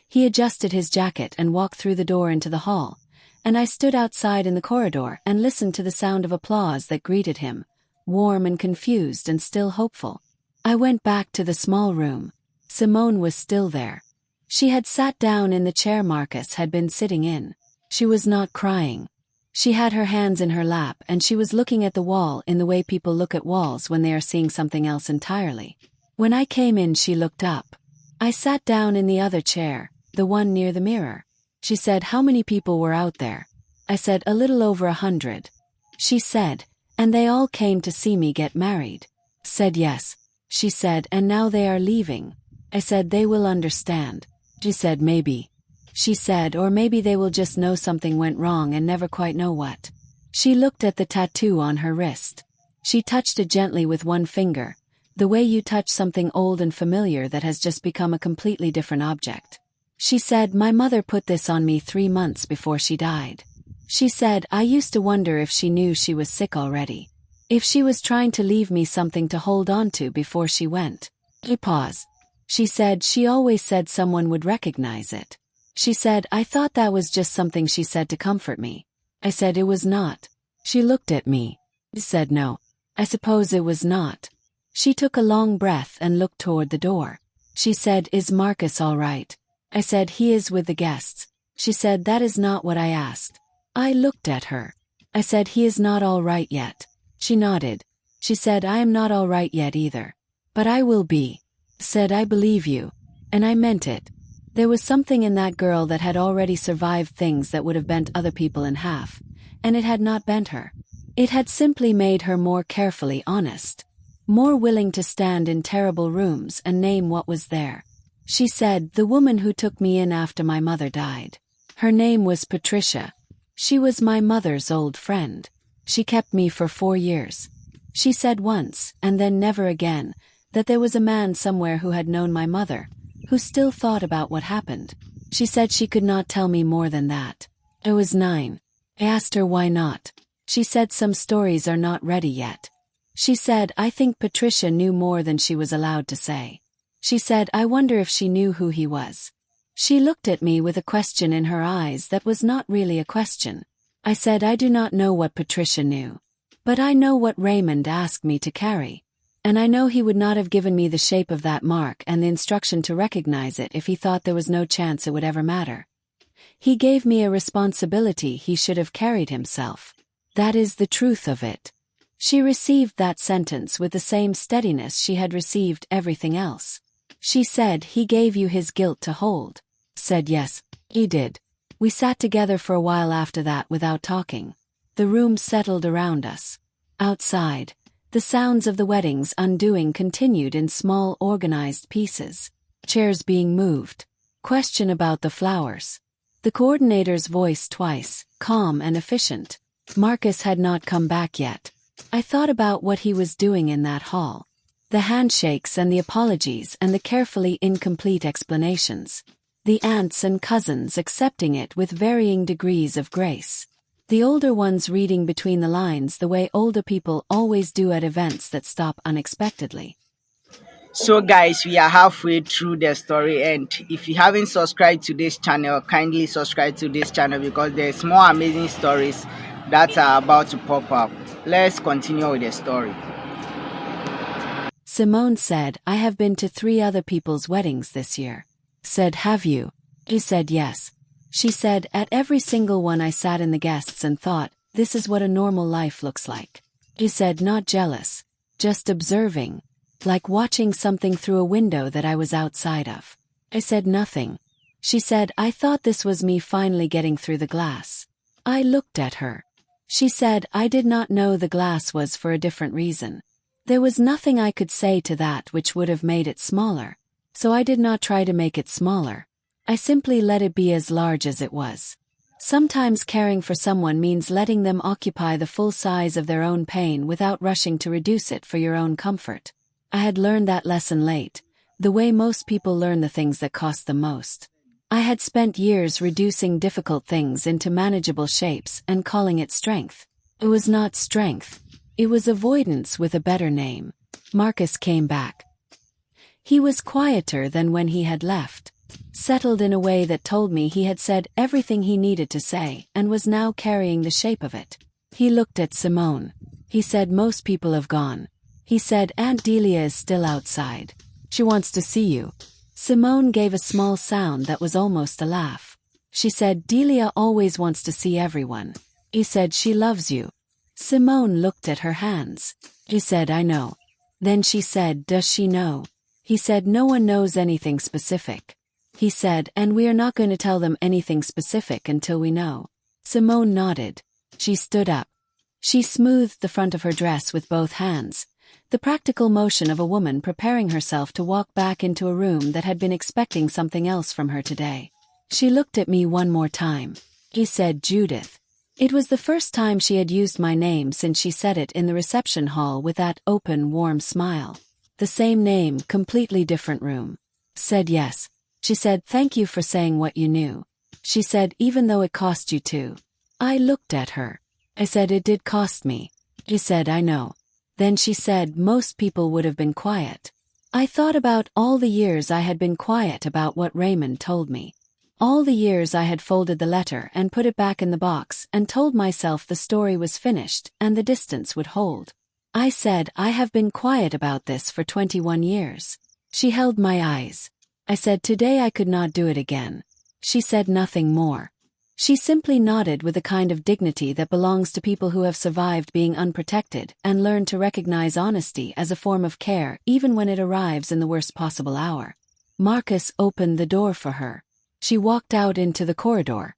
He adjusted his jacket and walked through the door into the hall, and I stood outside in the corridor and listened to the sound of applause that greeted him, warm and confused and still hopeful. I went back to the small room. Simone was still there. She had sat down in the chair Marcus had been sitting in. She was not crying. She had her hands in her lap and she was looking at the wall in the way people look at walls when they are seeing something else entirely. When I came in, she looked up. I sat down in the other chair, the one near the mirror. She said, How many people were out there? I said, A little over 100. She said, And they all came to see me get married. Said yes. She said, And now they are leaving. I said, They will understand. She said, Maybe. She said, Or maybe they will just know something went wrong and never quite know what. She looked at the tattoo on her wrist. She touched it gently with one finger, the way you touch something old and familiar that has just become a completely different object. She said, My mother put this on me 3 months before she died. She said, I used to wonder if she knew she was sick already. If she was trying to leave me something to hold on to before she went. She paused. She said, She always said someone would recognize it. She said, I thought that was just something she said to comfort me. I said it was not. She looked at me. She said no. I suppose it was not. She took a long breath and looked toward the door. She said, Is Marcus all right? I said, He is with the guests. She said, That is not what I asked. I looked at her. I said, he is not all right yet. She nodded. She said, I am not all right yet either. But I will be. Said, I believe you. And I meant it. There was something in that girl that had already survived things that would have bent other people in half, and it had not bent her. It had simply made her more carefully honest, more willing to stand in terrible rooms and name what was there. She said, the woman who took me in after my mother died. Her name was Patricia. She was my mother's old friend. She kept me for 4 years. She said once, and then never again, that there was a man somewhere who had known my mother, who still thought about what happened. She said she could not tell me more than that. I was 9. I asked her why not. She said some stories are not ready yet. She said, I think Patricia knew more than she was allowed to say. She said, I wonder if she knew who he was. She looked at me with a question in her eyes that was not really a question. I said, I do not know what Patricia knew. But I know what Raymond asked me to carry. And I know he would not have given me the shape of that mark and the instruction to recognize it if he thought there was no chance it would ever matter. He gave me a responsibility he should have carried himself. That is the truth of it. She received that sentence with the same steadiness she had received everything else. She said, he gave you his guilt to hold. Said yes, he did. We sat together for a while after that without talking. The room settled around us. Outside, the sounds of the wedding's undoing continued in small organized pieces. Chairs being moved. Question about the flowers. The coordinator's voice twice, calm and efficient. Marcus had not come back yet. I thought about what he was doing in that hall. The handshakes and the apologies and the carefully incomplete explanations. The aunts and cousins accepting it with varying degrees of grace. The older ones reading between the lines the way older people always do at events that stop unexpectedly. So, guys, we are halfway through the story, and if you haven't subscribed to this channel, kindly subscribe to this channel because there's more amazing stories that are about to pop up. Let's continue with the story. Simone said, I have been to 3 other people's weddings this year. Said, have you? He said yes. She said, at every single one I sat in the guests and thought, this is what a normal life looks like. He said, not jealous, just observing, like watching something through a window that I was outside of. I said nothing. She said, I thought this was me finally getting through the glass. I looked at her. She said, I did not know the glass was for a different reason. There was nothing I could say to that which would have made it smaller, so I did not try to make it smaller. I simply let it be as large as it was. Sometimes caring for someone means letting them occupy the full size of their own pain without rushing to reduce it for your own comfort. I had learned that lesson late, the way most people learn the things that cost them most. I had spent years reducing difficult things into manageable shapes and calling it strength. It was not strength. It was avoidance with a better name. Marcus came back. He was quieter than when he had left, settled in a way that told me he had said everything he needed to say and was now carrying the shape of it. He looked at Simone. He said, most people have gone. He said, Aunt Delia is still outside. She wants to see you. Simone gave a small sound that was almost a laugh. She said, Delia always wants to see everyone. He said, she loves you. Simone looked at her hands. He said, I know. Then she said, does she know? He said, no one knows anything specific. He said, and we are not going to tell them anything specific until we know. Simone nodded. She stood up. She smoothed the front of her dress with both hands, the practical motion of a woman preparing herself to walk back into a room that had been expecting something else from her today. She looked at me one more time. He said, Judith. It was the first time she had used my name since she said it in the reception hall with that open, warm smile. The same name, completely different room. Said yes. She said, thank you for saying what you knew. She said, even though it cost you too. I looked at her. I said, it did cost me. She said, I know. Then she said, most people would have been quiet. I thought about all the years I had been quiet about what Raymond told me. All the years I had folded the letter and put it back in the box and told myself the story was finished and the distance would hold. I said, I have been quiet about this for 21 years. She held my eyes. I said, today I could not do it again. She said nothing more. She simply nodded with a kind of dignity that belongs to people who have survived being unprotected and learned to recognize honesty as a form of care even when it arrives in the worst possible hour. Marcus opened the door for her. She walked out into the corridor.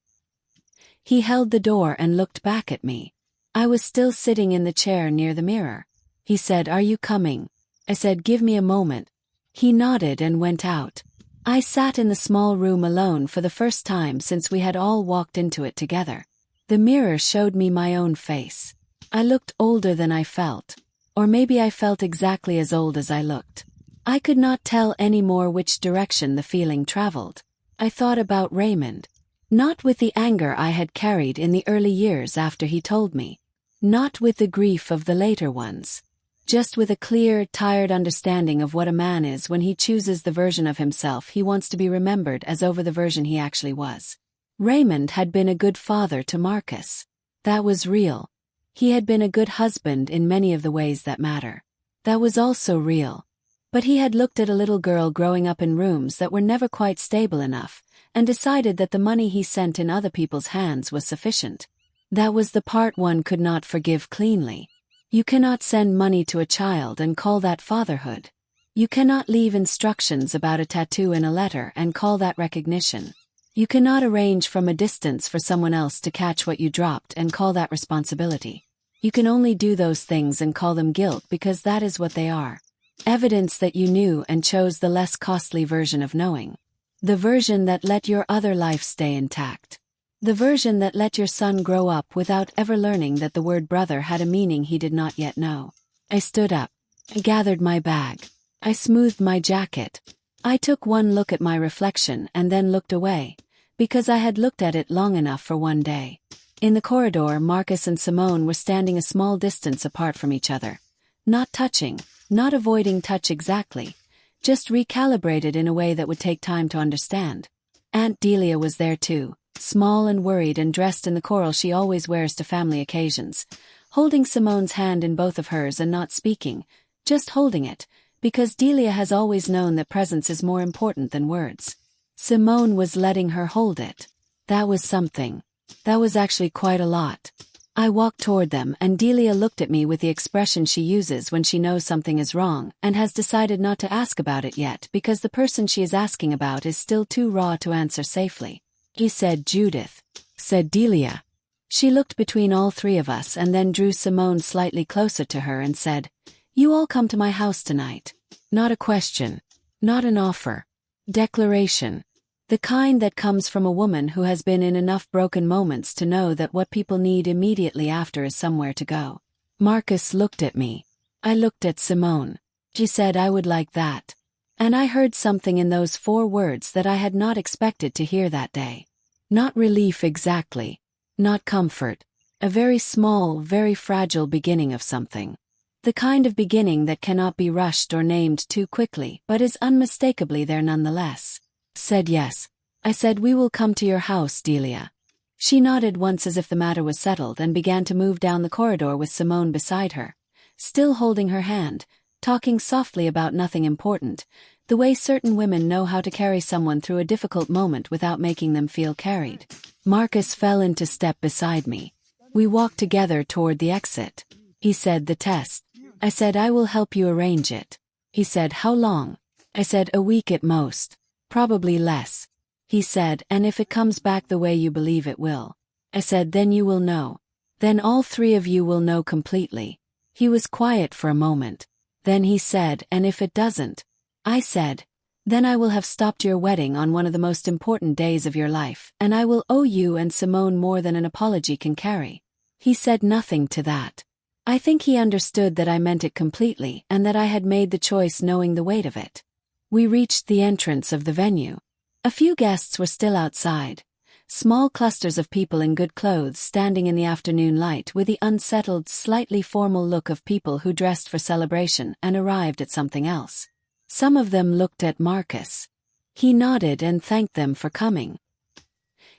He held the door and looked back at me. I was still sitting in the chair near the mirror. He said, "Are you coming?" I said, "Give me a moment." He nodded and went out. I sat in the small room alone for the first time since we had all walked into it together. The mirror showed me my own face. I looked older than I felt. Or maybe I felt exactly as old as I looked. I could not tell any more which direction the feeling traveled. I thought about Raymond. Not with the anger I had carried in the early years after he told me. Not with the grief of the later ones. Just with a clear, tired understanding of what a man is when he chooses the version of himself he wants to be remembered as over the version he actually was. Raymond had been a good father to Marcus. That was real. He had been a good husband in many of the ways that matter. That was also real. But he had looked at a little girl growing up in rooms that were never quite stable enough, and decided that the money he sent in other people's hands was sufficient. That was the part one could not forgive cleanly. You cannot send money to a child and call that fatherhood. You cannot leave instructions about a tattoo in a letter and call that recognition. You cannot arrange from a distance for someone else to catch what you dropped and call that responsibility. You can only do those things and call them guilt because that is what they are. Evidence that you knew and chose the less costly version of knowing. The version that let your other life stay intact. The version that let your son grow up without ever learning that the word brother had a meaning he did not yet know. I stood up. I gathered my bag. I smoothed my jacket. I took one look at my reflection and then looked away, because I had looked at it long enough for one day. In the corridor, Marcus and Simone were standing a small distance apart from each other. Not touching, not avoiding touch exactly, just recalibrated in a way that would take time to understand. Aunt Delia was there too. Small and worried and dressed in the coral she always wears to family occasions, holding Simone's hand in both of hers and not speaking, just holding it, because Delia has always known that presence is more important than words. Simone was letting her hold it. That was something. That was actually quite a lot. I walked toward them and Delia looked at me with the expression she uses when she knows something is wrong and has decided not to ask about it yet because the person she is asking about is still too raw to answer safely. He said, "Judith," said Delia. She looked between all three of us and then drew Simone slightly closer to her and said, "You all come to my house tonight." Not a question. Not an offer. Declaration. The kind that comes from a woman who has been in enough broken moments to know that what people need immediately after is somewhere to go. Marcus looked at me. I looked at Simone. She said, "I would like that." And I heard something in those 4 words that I had not expected to hear that day. Not relief exactly. Not comfort. A very small, very fragile beginning of something. The kind of beginning that cannot be rushed or named too quickly but is unmistakably there nonetheless. Said yes. I said, "We will come to your house, Delia." She nodded once as if the matter was settled and began to move down the corridor with Simone beside her, still holding her hand, talking softly about nothing important, the way certain women know how to carry someone through a difficult moment without making them feel carried. Marcus fell into step beside me. We walked together toward the exit. He said, "The test." I said, "I will help you arrange it." He said, "How long?" I said, "A week at most. Probably less." He said, "And if it comes back the way you believe it will?" I said, "Then you will know. Then all 3 of you will know completely." He was quiet for a moment. Then he said, "And if it doesn't?" I said, "Then I will have stopped your wedding on one of the most important days of your life, and I will owe you and Simone more than an apology can carry." He said nothing to that. I think he understood that I meant it completely and that I had made the choice knowing the weight of it. We reached the entrance of the venue. A few guests were still outside. Small clusters of people in good clothes standing in the afternoon light with the unsettled, slightly formal look of people who dressed for celebration and arrived at something else. Some of them looked at Marcus. He nodded and thanked them for coming.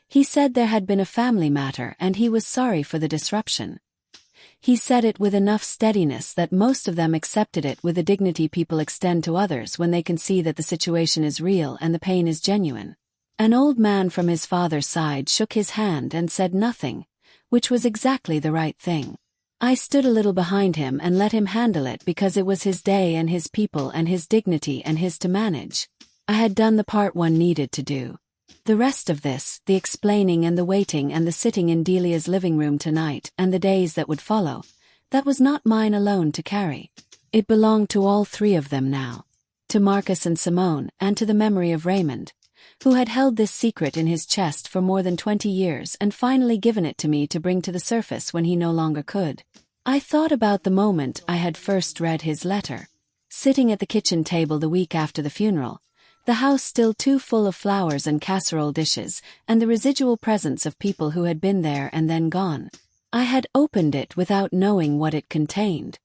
He said there had been a family matter and he was sorry for the disruption. He said it with enough steadiness that most of them accepted it with the dignity people extend to others when they can see that the situation is real and the pain is genuine. An old man from his father's side shook his hand and said nothing, which was exactly the right thing. I stood a little behind him and let him handle it because it was his day and his people and his dignity and his to manage. I had done the part one needed to do. The rest of this, the explaining and the waiting and the sitting in Delia's living room tonight and the days that would follow, that was not mine alone to carry. It belonged to all three of them now. To Marcus and Simone, and to the memory of Raymond, who had held this secret in his chest for more than 20 years and finally given it to me to bring to the surface when he no longer could. I thought about the moment I had first read his letter. Sitting at the kitchen table the week after the funeral, the house still too full of flowers and casserole dishes, and the residual presence of people who had been there and then gone. I had opened it without knowing what it contained.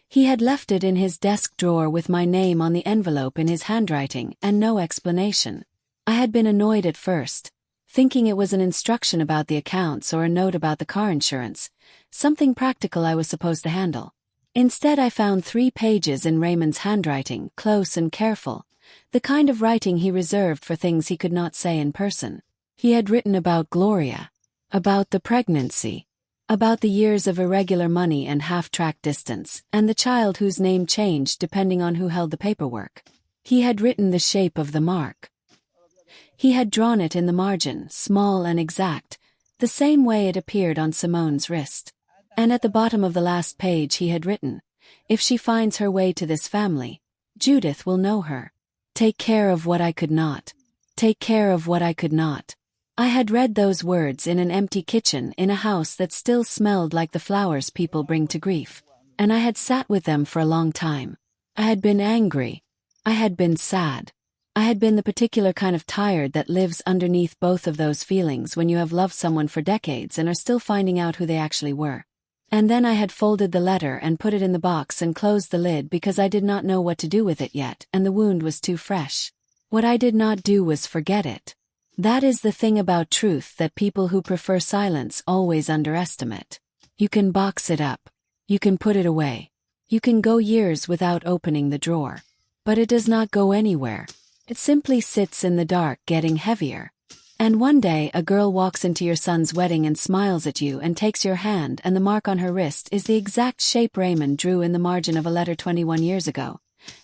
He had left it in his desk drawer with my name on the envelope in his handwriting and no explanation. I had been annoyed at first, thinking it was an instruction about the accounts or a note about the car insurance, something practical I was supposed to handle. Instead, I found 3 pages in Raymond's handwriting, close and careful, the kind of writing he reserved for things he could not say in person. He had written about Gloria, about the pregnancy, about the years of irregular money and half-track distance, and the child whose name changed depending on who held the paperwork. He had written the shape of the mark. He had drawn it in the margin, small and exact, the same way it appeared on Simone's wrist. And at the bottom of the last page he had written, "If she finds her way to this family, Judith will know her. Take care of what I could not. Take care of what I could not." I had read those words in an empty kitchen in a house that still smelled like the flowers people bring to grief, and I had sat with them for a long time. I had been angry. I had been sad. I had been the particular kind of tired that lives underneath both of those feelings when you have loved someone for decades and are still finding out who they actually were. And then I had folded the letter and put it in the box and closed the lid because I did not know what to do with it yet, and the wound was too fresh. What I did not do was forget it. That is the thing about truth that people who prefer silence always underestimate. You can box it up. You can put it away. You can go years without opening the drawer. But it does not go anywhere. It simply sits in the dark, getting heavier. And one day a girl walks into your son's wedding and smiles at you and takes your hand, and the mark on her wrist is the exact shape Raymond drew in the margin of a letter 21 years ago.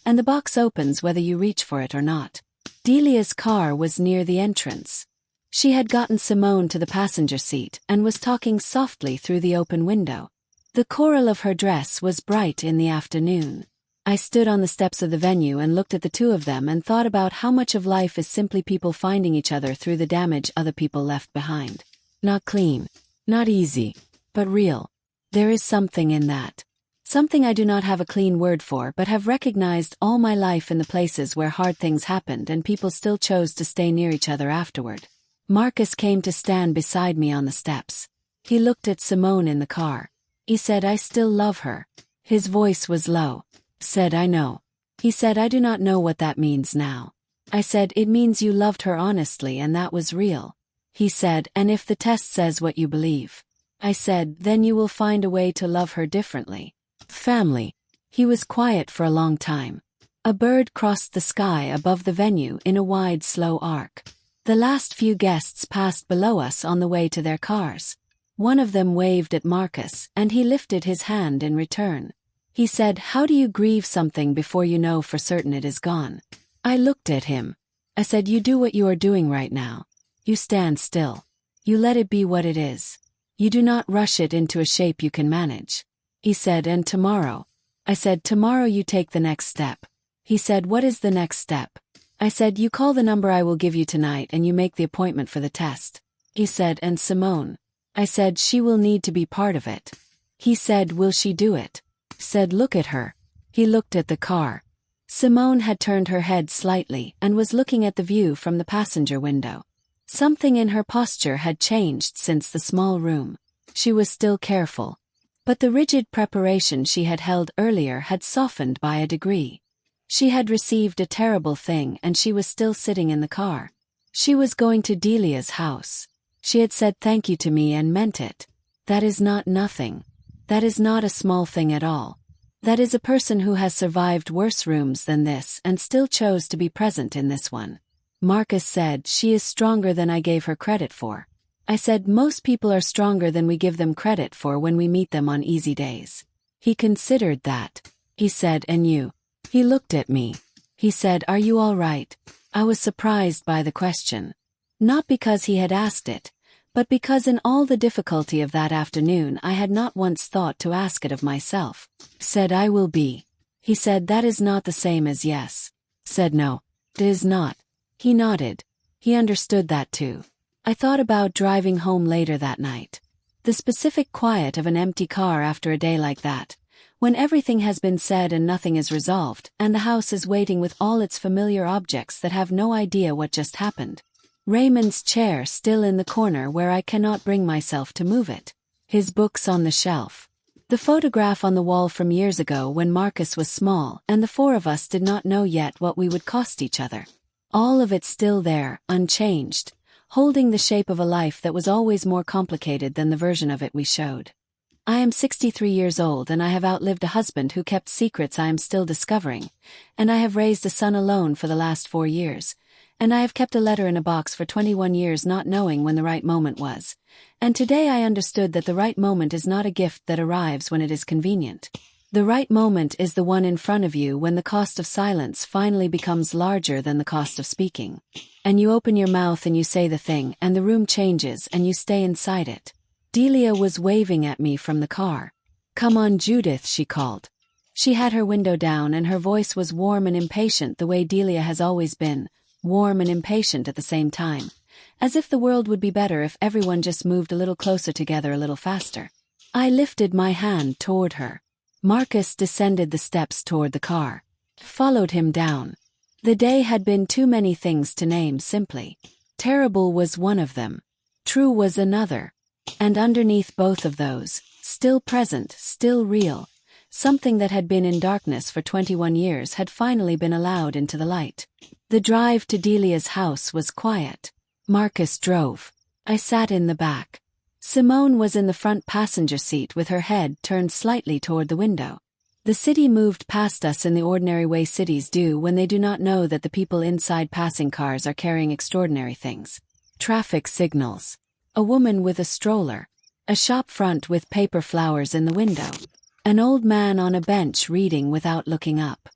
And the box opens whether you reach for it or not. Delia's car was near the entrance. She had gotten Simone to the passenger seat and was talking softly through the open window. The coral of her dress was bright in the afternoon. I stood on the steps of the venue and looked at the two of them and thought about how much of life is simply people finding each other through the damage other people left behind. Not clean, not easy, but real. There is something in that. Something I do not have a clean word for but have recognized all my life in the places where hard things happened and people still chose to stay near each other afterward. Marcus came to stand beside me on the steps. He looked at Simone in the car. He said, "I still love her." His voice was low. Said, "I know." He said, "I do not know what that means now." I said, "It means you loved her honestly and that was real." He said, "And if the test says what you believe?" I said, "Then you will find a way to love her differently." Family. He was quiet for a long time. A bird crossed the sky above the venue in a wide, slow arc. The last few guests passed below us on the way to their cars. One of them waved at Marcus, and he lifted his hand in return. He said, "How do you grieve something before you know for certain it is gone?" I looked at him. I said, "You do what you are doing right now. You stand still. You let it be what it is. You do not rush it into a shape you can manage." He said, "And tomorrow?" I said, "Tomorrow you take the next step." He said, "What is the next step?" I said, "You call the number I will give you tonight and you make the appointment for the test." He said, "And Simone?" I said, "She will need to be part of it." He said, "Will she do it?" Said, "Look at her." He looked at the car. Simone had turned her head slightly and was looking at the view from the passenger window. Something in her posture had changed since the small room. She was still careful. But the rigid preparation she had held earlier had softened by a degree. She had received a terrible thing and she was still sitting in the car. She was going to Delia's house. She had said thank you to me and meant it. That is not nothing. That is not a small thing at all. That is a person who has survived worse rooms than this and still chose to be present in this one. Marcus said, "She is stronger than I gave her credit for." I said, "Most people are stronger than we give them credit for when we meet them on easy days." He considered that. He said, "And you?" He looked at me. He said, "Are you all right?" I was surprised by the question. Not because he had asked it, but because in all the difficulty of that afternoon I had not once thought to ask it of myself. Said, "I will be." He said, "That is not the same as yes." Said, "No, it is not." He nodded. He understood that too. I thought about driving home later that night. The specific quiet of an empty car after a day like that, when everything has been said and nothing is resolved, and the house is waiting with all its familiar objects that have no idea what just happened. Raymond's chair still in the corner where I cannot bring myself to move it. His books on the shelf. The photograph on the wall from years ago when Marcus was small and the four of us did not know yet what we would cost each other. All of it still there, unchanged, holding the shape of a life that was always more complicated than the version of it we showed. I am 63 years old and I have outlived a husband who kept secrets I am still discovering, and I have raised a son alone for the last 4 years, and I have kept a letter in a box for 21 years not knowing when the right moment was, and today I understood that the right moment is not a gift that arrives when it is convenient. The right moment is the one in front of you when the cost of silence finally becomes larger than the cost of speaking. And you open your mouth and you say the thing and the room changes and you stay inside it. Delia was waving at me from the car. "Come on, Judith," she called. She had her window down and her voice was warm and impatient the way Delia has always been, warm and impatient at the same time, as if the world would be better if everyone just moved a little closer together a little faster. I lifted my hand toward her. Marcus descended the steps toward the car. Followed him down. The day had been too many things to name simply. Terrible was one of them. True was another. And underneath both of those, still present, still real, something that had been in darkness for 21 years had finally been allowed into the light. The drive to Delia's house was quiet. Marcus drove. I sat in the back. Simone was in the front passenger seat with her head turned slightly toward the window. The city moved past us in the ordinary way cities do when they do not know that the people inside passing cars are carrying extraordinary things. Traffic signals. A woman with a stroller. A shop front with paper flowers in the window. An old man on a bench reading without looking up.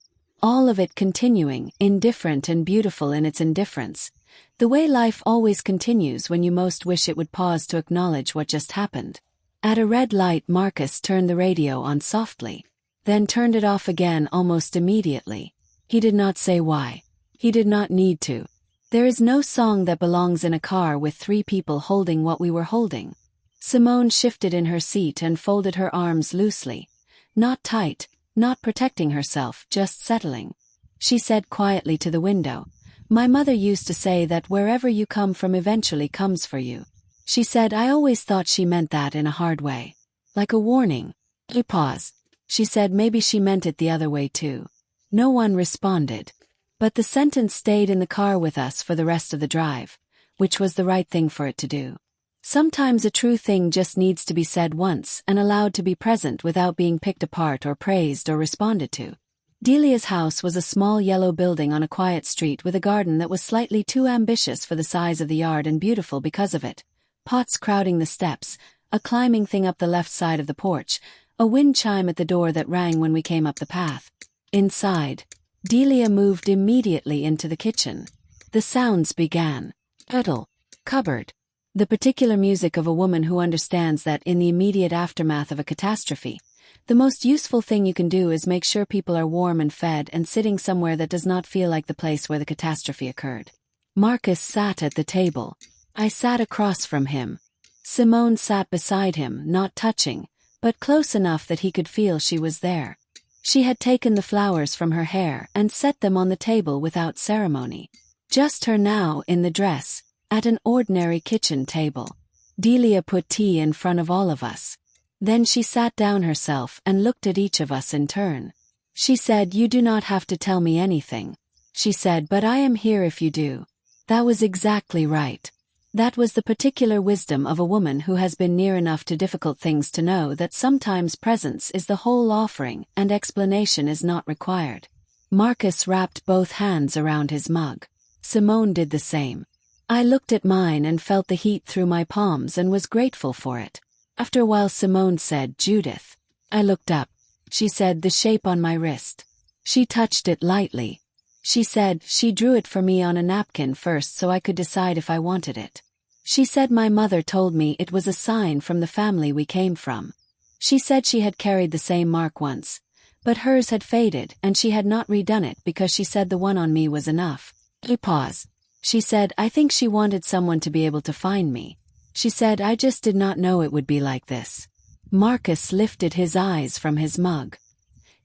All of it continuing, indifferent and beautiful in its indifference. The way life always continues when you most wish it would pause to acknowledge what just happened. At a red light, Marcus turned the radio on softly, then turned it off again almost immediately. He did not say why. He did not need to. There is no song that belongs in a car with 3 people holding what we were holding. Simone shifted in her seat and folded her arms loosely. Not tight, not protecting herself, just settling. She said quietly to the window, "My mother used to say that wherever you come from eventually comes for you." She said I always thought she meant that in a hard way. Like a warning. A pause. She said maybe she meant it the other way too. No one responded. But the sentence stayed in the car with us for the rest of the drive, which was the right thing for it to do. Sometimes a true thing just needs to be said once and allowed to be present without being picked apart or praised or responded to. Delia's house was a small yellow building on a quiet street with a garden that was slightly too ambitious for the size of the yard and beautiful because of it. Pots crowding the steps, a climbing thing up the left side of the porch, a wind chime at the door that rang when we came up the path. Inside, Delia moved immediately into the kitchen. The sounds began. Kettle. Cupboard. The particular music of a woman who understands that in the immediate aftermath of a catastrophe, the most useful thing you can do is make sure people are warm and fed and sitting somewhere that does not feel like the place where the catastrophe occurred. Marcus sat at the table. I sat across from him. Simone sat beside him, not touching, but close enough that he could feel she was there. She had taken the flowers from her hair and set them on the table without ceremony. Just her now in the dress, at an ordinary kitchen table. Delia put tea in front of all of us. Then she sat down herself and looked at each of us in turn. She said, "You do not have to tell me anything." She said, "But I am here if you do." That was exactly right. That was the particular wisdom of a woman who has been near enough to difficult things to know that sometimes presence is the whole offering and explanation is not required. Marcus wrapped both hands around his mug. Simone did the same. I looked at mine and felt the heat through my palms and was grateful for it. After a while Simone said, "Judith." I looked up. She said, "The shape on my wrist." She touched it lightly. She said, "She drew it for me on a napkin first so I could decide if I wanted it." She said, "My mother told me it was a sign from the family we came from." She said she had carried the same mark once, but hers had faded and she had not redone it because she said the one on me was enough. Pause. She said, "I think she wanted someone to be able to find me." She said, "I just did not know it would be like this." Marcus lifted his eyes from his mug.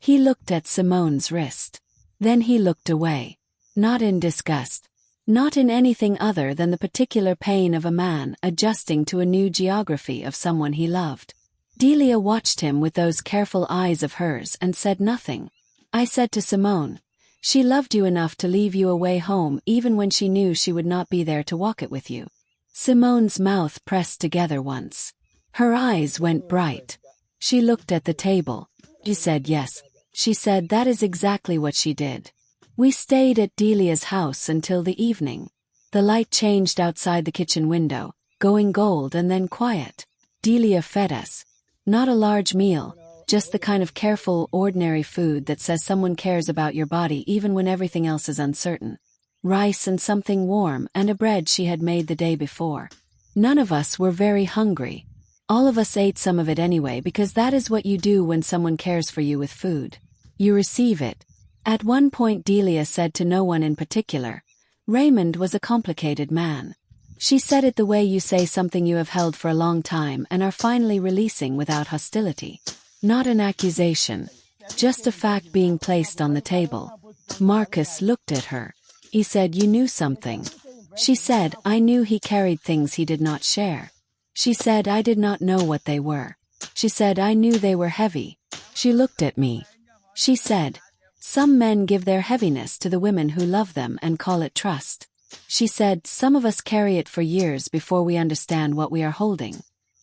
He looked at Simone's wrist. Then he looked away. Not in disgust. Not in anything other than the particular pain of a man adjusting to a new geography of someone he loved. Delia watched him with those careful eyes of hers and said nothing. I said to Simone, "She loved you enough to leave you away home even when she knew she would not be there to walk it with you." Simone's mouth pressed together once. Her eyes went bright. She looked at the table. She said yes. She said that is exactly what she did. We stayed at Delia's house until the evening. The light changed outside the kitchen window, going gold and then quiet. Delia fed us. Not a large meal, just the kind of careful, ordinary food that says someone cares about your body even when everything else is uncertain. Rice and something warm and a bread she had made the day before. None of us were very hungry. All of us ate some of it anyway because that is what you do when someone cares for you with food. You receive it. At one point Delia said to no one in particular, "Raymond was a complicated man." She said it the way you say something you have held for a long time and are finally releasing without hostility. Not an accusation. Just a fact being placed on the table. Marcus looked at her. He said, "You knew something." She said, "I knew he carried things he did not share." She said, "I did not know what they were." She said, "I knew they were heavy." She looked at me. She said, "Some men give their heaviness to the women who love them and call it trust." She said, "Some of us carry it for years before we understand what we are holding."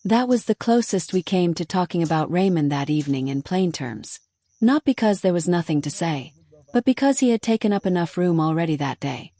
That was the closest we came to talking about Raymond that evening in plain terms. Not because there was nothing to say, but because he had taken up enough room already that day.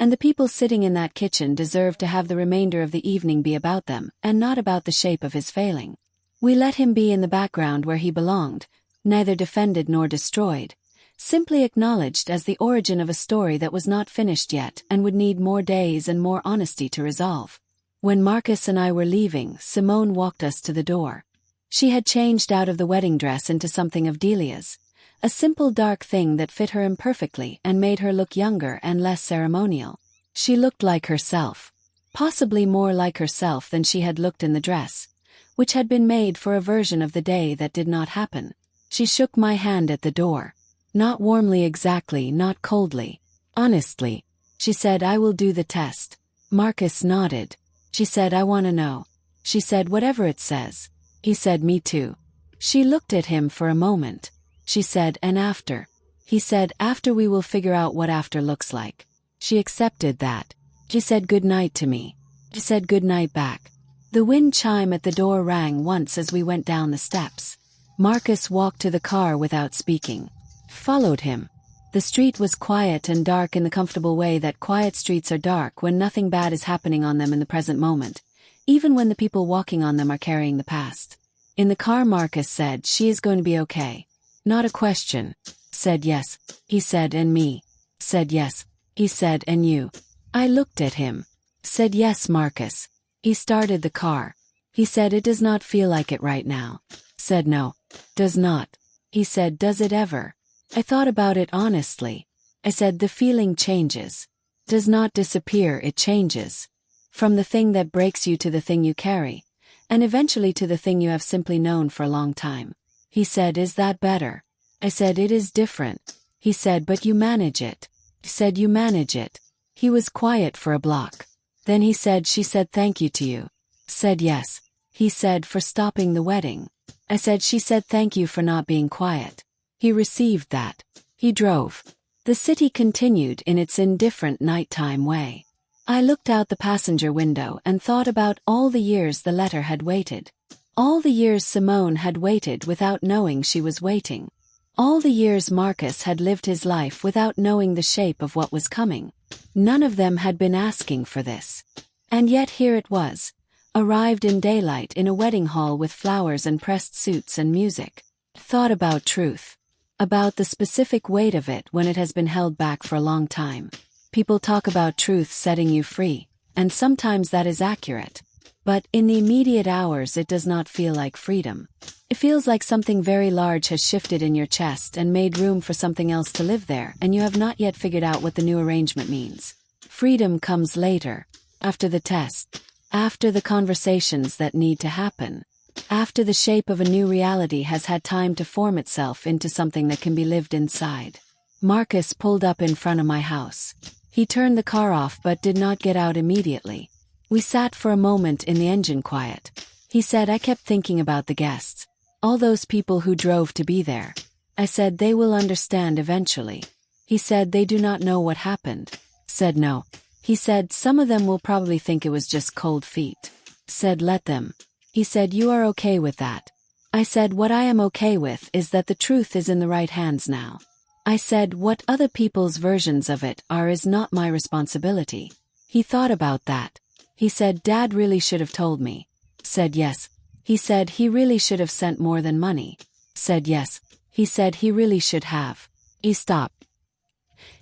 And the people sitting in that kitchen deserved to have the remainder of the evening be about them, and not about the shape of his failing. We let him be in the background where he belonged, neither defended nor destroyed, simply acknowledged as the origin of a story that was not finished yet and would need more days and more honesty to resolve. When Marcus and I were leaving, Simone walked us to the door. She had changed out of the wedding dress into something of Delia's, a simple dark thing that fit her imperfectly and made her look younger and less ceremonial. She looked like herself, possibly more like herself than she had looked in the dress, which had been made for a version of the day that did not happen. She shook my hand at the door. Not warmly exactly, not coldly. Honestly. She said, "I will do the test." Marcus nodded. She said, "I want to know." She said, "Whatever it says." He said, "Me too." She looked at him for a moment. She said, "And after?" He said, "After we will figure out what after looks like." She accepted that. She said good night to me. She said good night back. The wind chime at the door rang once as we went down the steps. Marcus walked to the car without speaking. Followed him. The street was quiet and dark in the comfortable way that quiet streets are dark when nothing bad is happening on them in the present moment, even when the people walking on them are carrying the past. In the car Marcus said, "She is going to be okay." Not a question. Said yes. He said, "And me?" Said yes. He said, "And you?" I looked at him. Said yes, Marcus. He started the car. He said, "It does not feel like it right now." Said no. Does not. He said, "Does it ever?" I thought about it honestly. I said, "The feeling changes. Does not disappear, it changes. From the thing that breaks you to the thing you carry, and eventually to the thing you have simply known for a long time." He said, "Is that better?" I said, "It is different." He said, "But you manage it." He said, "You manage it." He was quiet for a block. Then he said, "She said thank you to you." Said yes. He said, "For stopping the wedding." I said, "She said thank you for not being quiet." He received that. He drove. The city continued in its indifferent nighttime way. I looked out the passenger window and thought about all the years the letter had waited. All the years Simone had waited without knowing she was waiting. All the years Marcus had lived his life without knowing the shape of what was coming. None of them had been asking for this. And yet here it was, arrived in daylight in a wedding hall with flowers and pressed suits and music. Thought about truth. About the specific weight of it when it has been held back for a long time. People talk about truth setting you free, and sometimes that is accurate. But in the immediate hours it does not feel like freedom. It feels like something very large has shifted in your chest and made room for something else to live there, and you have not yet figured out what the new arrangement means. Freedom comes later, after the test, after the conversations that need to happen, after the shape of a new reality has had time to form itself into something that can be lived inside. Marcus pulled up in front of my house. He turned the car off but did not get out immediately. We sat for a moment in the engine quiet. He said, I kept thinking about the guests. All those people who drove to be there. I said, they will understand eventually. He said, they do not know what happened. Said, no. He said, some of them will probably think it was just cold feet. Said, let them. He said, you are okay with that. I said, what I am okay with is that the truth is in the right hands now. I said, what other people's versions of it are is not my responsibility. He thought about that. He said, Dad really should have told me. Said, yes. He said, he really should have sent more than money. Said, yes. He said, he really should have. He stopped.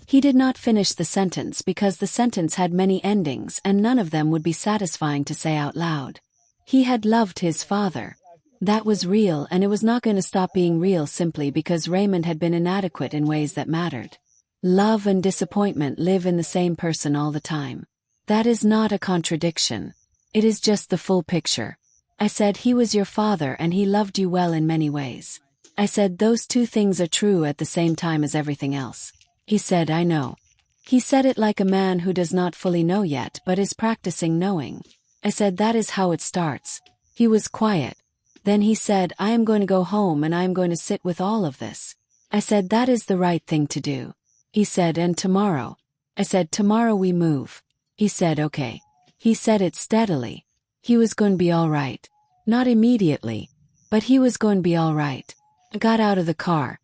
He did not finish the sentence because the sentence had many endings and none of them would be satisfying to say out loud. He had loved his father. That was real, and it was not going to stop being real simply because Raymond had been inadequate in ways that mattered. Love and disappointment live in the same person all the time. That is not a contradiction. It is just the full picture. I said, he was your father and he loved you well in many ways. I said, those two things are true at the same time as everything else. He said, I know. He said it like a man who does not fully know yet but is practicing knowing. I said, that is how it starts. He was quiet. Then he said, I am going to go home and I am going to sit with all of this. I said, that is the right thing to do. He said, and tomorrow? I said, tomorrow we move. He said, okay. He said it steadily. He was going to be all right. Not immediately, but he was going to be all right. I got out of the car.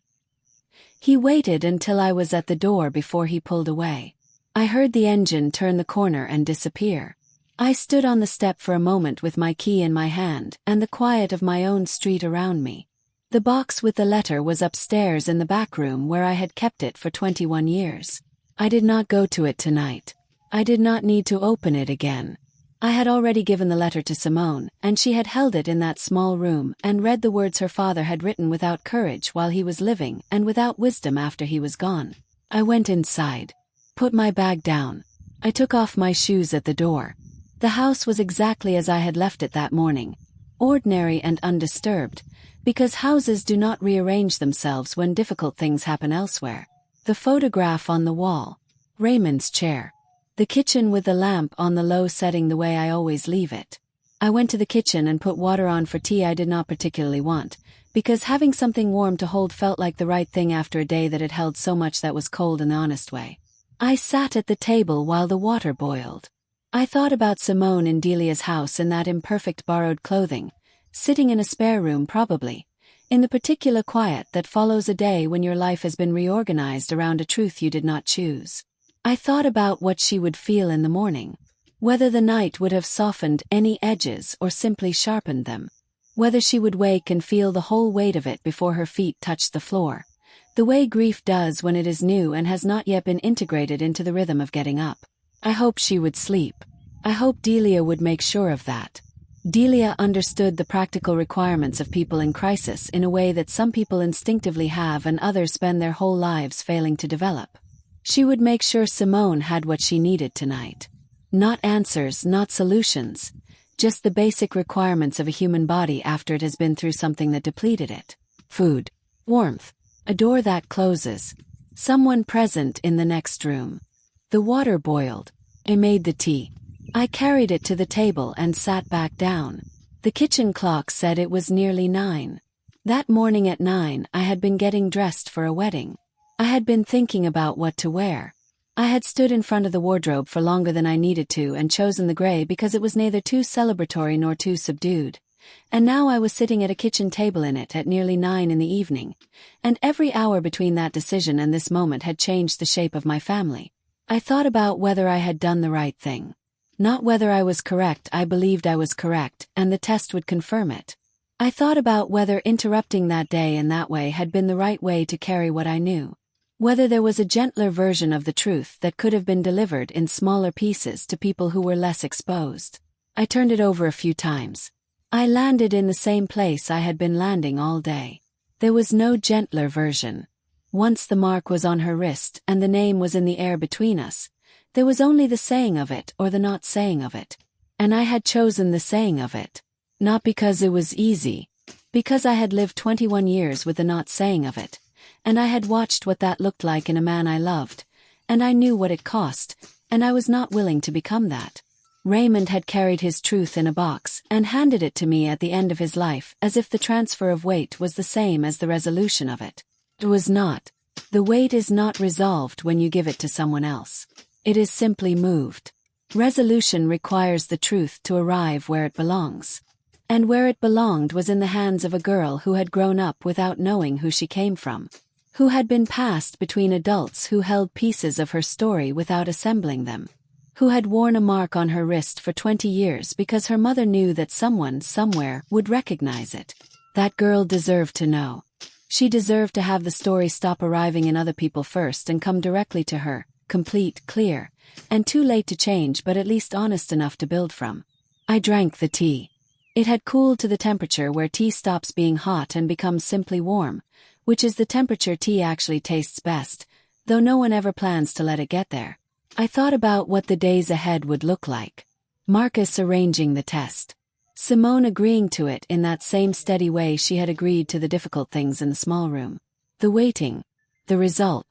He waited until I was at the door before he pulled away. I heard the engine turn the corner and disappear. I stood on the step for a moment with my key in my hand and the quiet of my own street around me. The box with the letter was upstairs in the back room where I had kept it for 21 years. I did not go to it tonight. I did not need to open it again. I had already given the letter to Simone, and she had held it in that small room and read the words her father had written without courage while he was living and without wisdom after he was gone. I went inside. Put my bag down. I took off my shoes at the door. The house was exactly as I had left it that morning, ordinary and undisturbed, because houses do not rearrange themselves when difficult things happen elsewhere. The photograph on the wall. Raymond's chair. The kitchen with the lamp on the low setting the way I always leave it. I went to the kitchen and put water on for tea I did not particularly want, because having something warm to hold felt like the right thing after a day that had held so much that was cold in the honest way. I sat at the table while the water boiled. I thought about Simone in Delia's house in that imperfect borrowed clothing, sitting in a spare room probably, in the particular quiet that follows a day when your life has been reorganized around a truth you did not choose. I thought about what she would feel in the morning, whether the night would have softened any edges or simply sharpened them, whether she would wake and feel the whole weight of it before her feet touched the floor, the way grief does when it is new and has not yet been integrated into the rhythm of getting up. I hoped she would sleep. I hoped Delia would make sure of that. Delia understood the practical requirements of people in crisis in a way that some people instinctively have and others spend their whole lives failing to develop. She would make sure Simone had what she needed tonight. Not answers, not solutions, just the basic requirements of a human body after it has been through something that depleted it. Food, warmth, a door that closes, someone present in the next room. The water boiled. I made the tea. I carried it to the table and sat back down. The kitchen clock said it was nearly 9. That morning at 9 I had been getting dressed for a wedding. I had been thinking about what to wear. I had stood in front of the wardrobe for longer than I needed to and chosen the gray because it was neither too celebratory nor too subdued. And now I was sitting at a kitchen table in it at nearly 9 in the evening, and every hour between that decision and this moment had changed the shape of my family. I thought about whether I had done the right thing. Not whether I was correct. I believed I was correct, and the test would confirm it. I thought about whether interrupting that day in that way had been the right way to carry what I knew. Whether there was a gentler version of the truth that could have been delivered in smaller pieces to people who were less exposed. I turned it over a few times. I landed in the same place I had been landing all day. There was no gentler version. Once the mark was on her wrist and the name was in the air between us, there was only the saying of it or the not saying of it. And I had chosen the saying of it. Not because it was easy, because I had lived 21 years with the not saying of it, and I had watched what that looked like in a man I loved, and I knew what it cost, and I was not willing to become that. Raymond had carried his truth in a box and handed it to me at the end of his life as if the transfer of weight was the same as the resolution of it. It was not. The weight is not resolved when you give it to someone else. It is simply moved. Resolution requires the truth to arrive where it belongs. And where it belonged was in the hands of a girl who had grown up without knowing who she came from, who had been passed between adults who held pieces of her story without assembling them, who had worn a mark on her wrist for 20 years because her mother knew that someone somewhere would recognize it. That girl deserved to know. She deserved to have the story stop arriving in other people first and come directly to her, complete, clear, and too late to change but at least honest enough to build from. I drank the tea. It had cooled to the temperature where tea stops being hot and becomes simply warm, which is the temperature tea actually tastes best, though no one ever plans to let it get there. I thought about what the days ahead would look like. Marcus arranging the test. Simone agreeing to it in that same steady way she had agreed to the difficult things in the small room. The waiting. The result.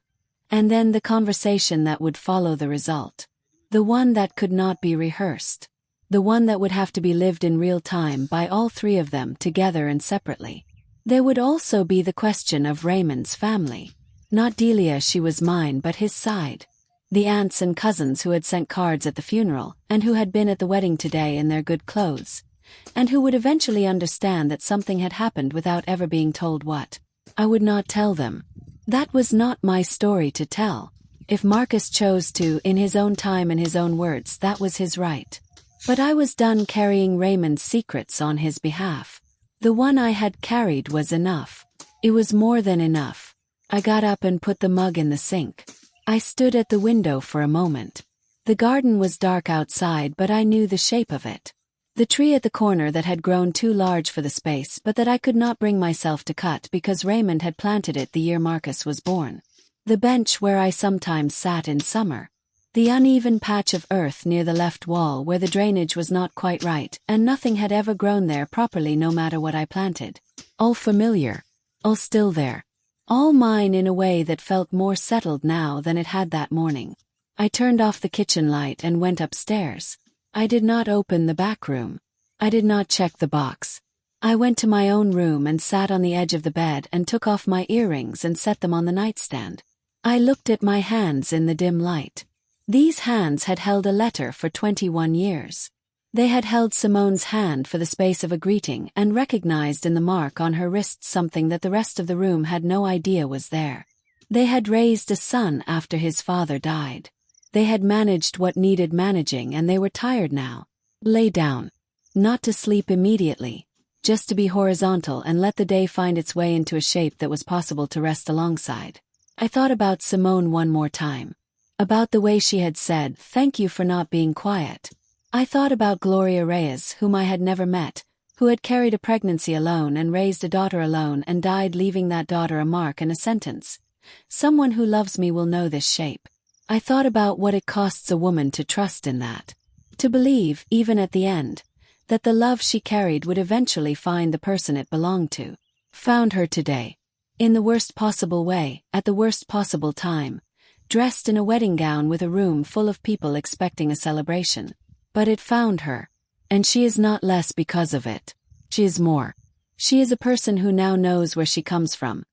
And then the conversation that would follow the result. The one that could not be rehearsed. The one that would have to be lived in real time by all three of them together and separately. There would also be the question of Raymond's family. Not Delia, she was mine, but his side. The aunts and cousins who had sent cards at the funeral and who had been at the wedding today in their good clothes, and who would eventually understand that something had happened without ever being told what. I would not tell them. That was not my story to tell. If Marcus chose to, in his own time and his own words, that was his right. But I was done carrying Raymond's secrets on his behalf. The one I had carried was enough. It was more than enough. I got up and put the mug in the sink. I stood at the window for a moment. The garden was dark outside, but I knew the shape of it. The tree at the corner that had grown too large for the space but that I could not bring myself to cut because Raymond had planted it the year Marcus was born. The bench where I sometimes sat in summer. The uneven patch of earth near the left wall where the drainage was not quite right and nothing had ever grown there properly no matter what I planted. All familiar. All still there. All mine in a way that felt more settled now than it had that morning. I turned off the kitchen light and went upstairs. I did not open the back room. I did not check the box. I went to my own room and sat on the edge of the bed and took off my earrings and set them on the nightstand. I looked at my hands in the dim light. These hands had held a letter for 21 years. They had held Simone's hand for the space of a greeting and recognized in the mark on her wrist something that the rest of the room had no idea was there. They had raised a son after his father died. They had managed what needed managing and they were tired now. Lay down. Not to sleep immediately, just to be horizontal and let the day find its way into a shape that was possible to rest alongside. I thought about Simone one more time. About the way she had said, "Thank you for not being quiet." I thought about Gloria Reyes, whom I had never met, who had carried a pregnancy alone and raised a daughter alone and died leaving that daughter a mark and a sentence. Someone who loves me will know this shape. I thought about what it costs a woman to trust in that. To believe, even at the end, that the love she carried would eventually find the person it belonged to. Found her today. In the worst possible way, at the worst possible time. Dressed in a wedding gown with a room full of people expecting a celebration. But it found her. And she is not less because of it. She is more. She is a person who now knows where she comes from,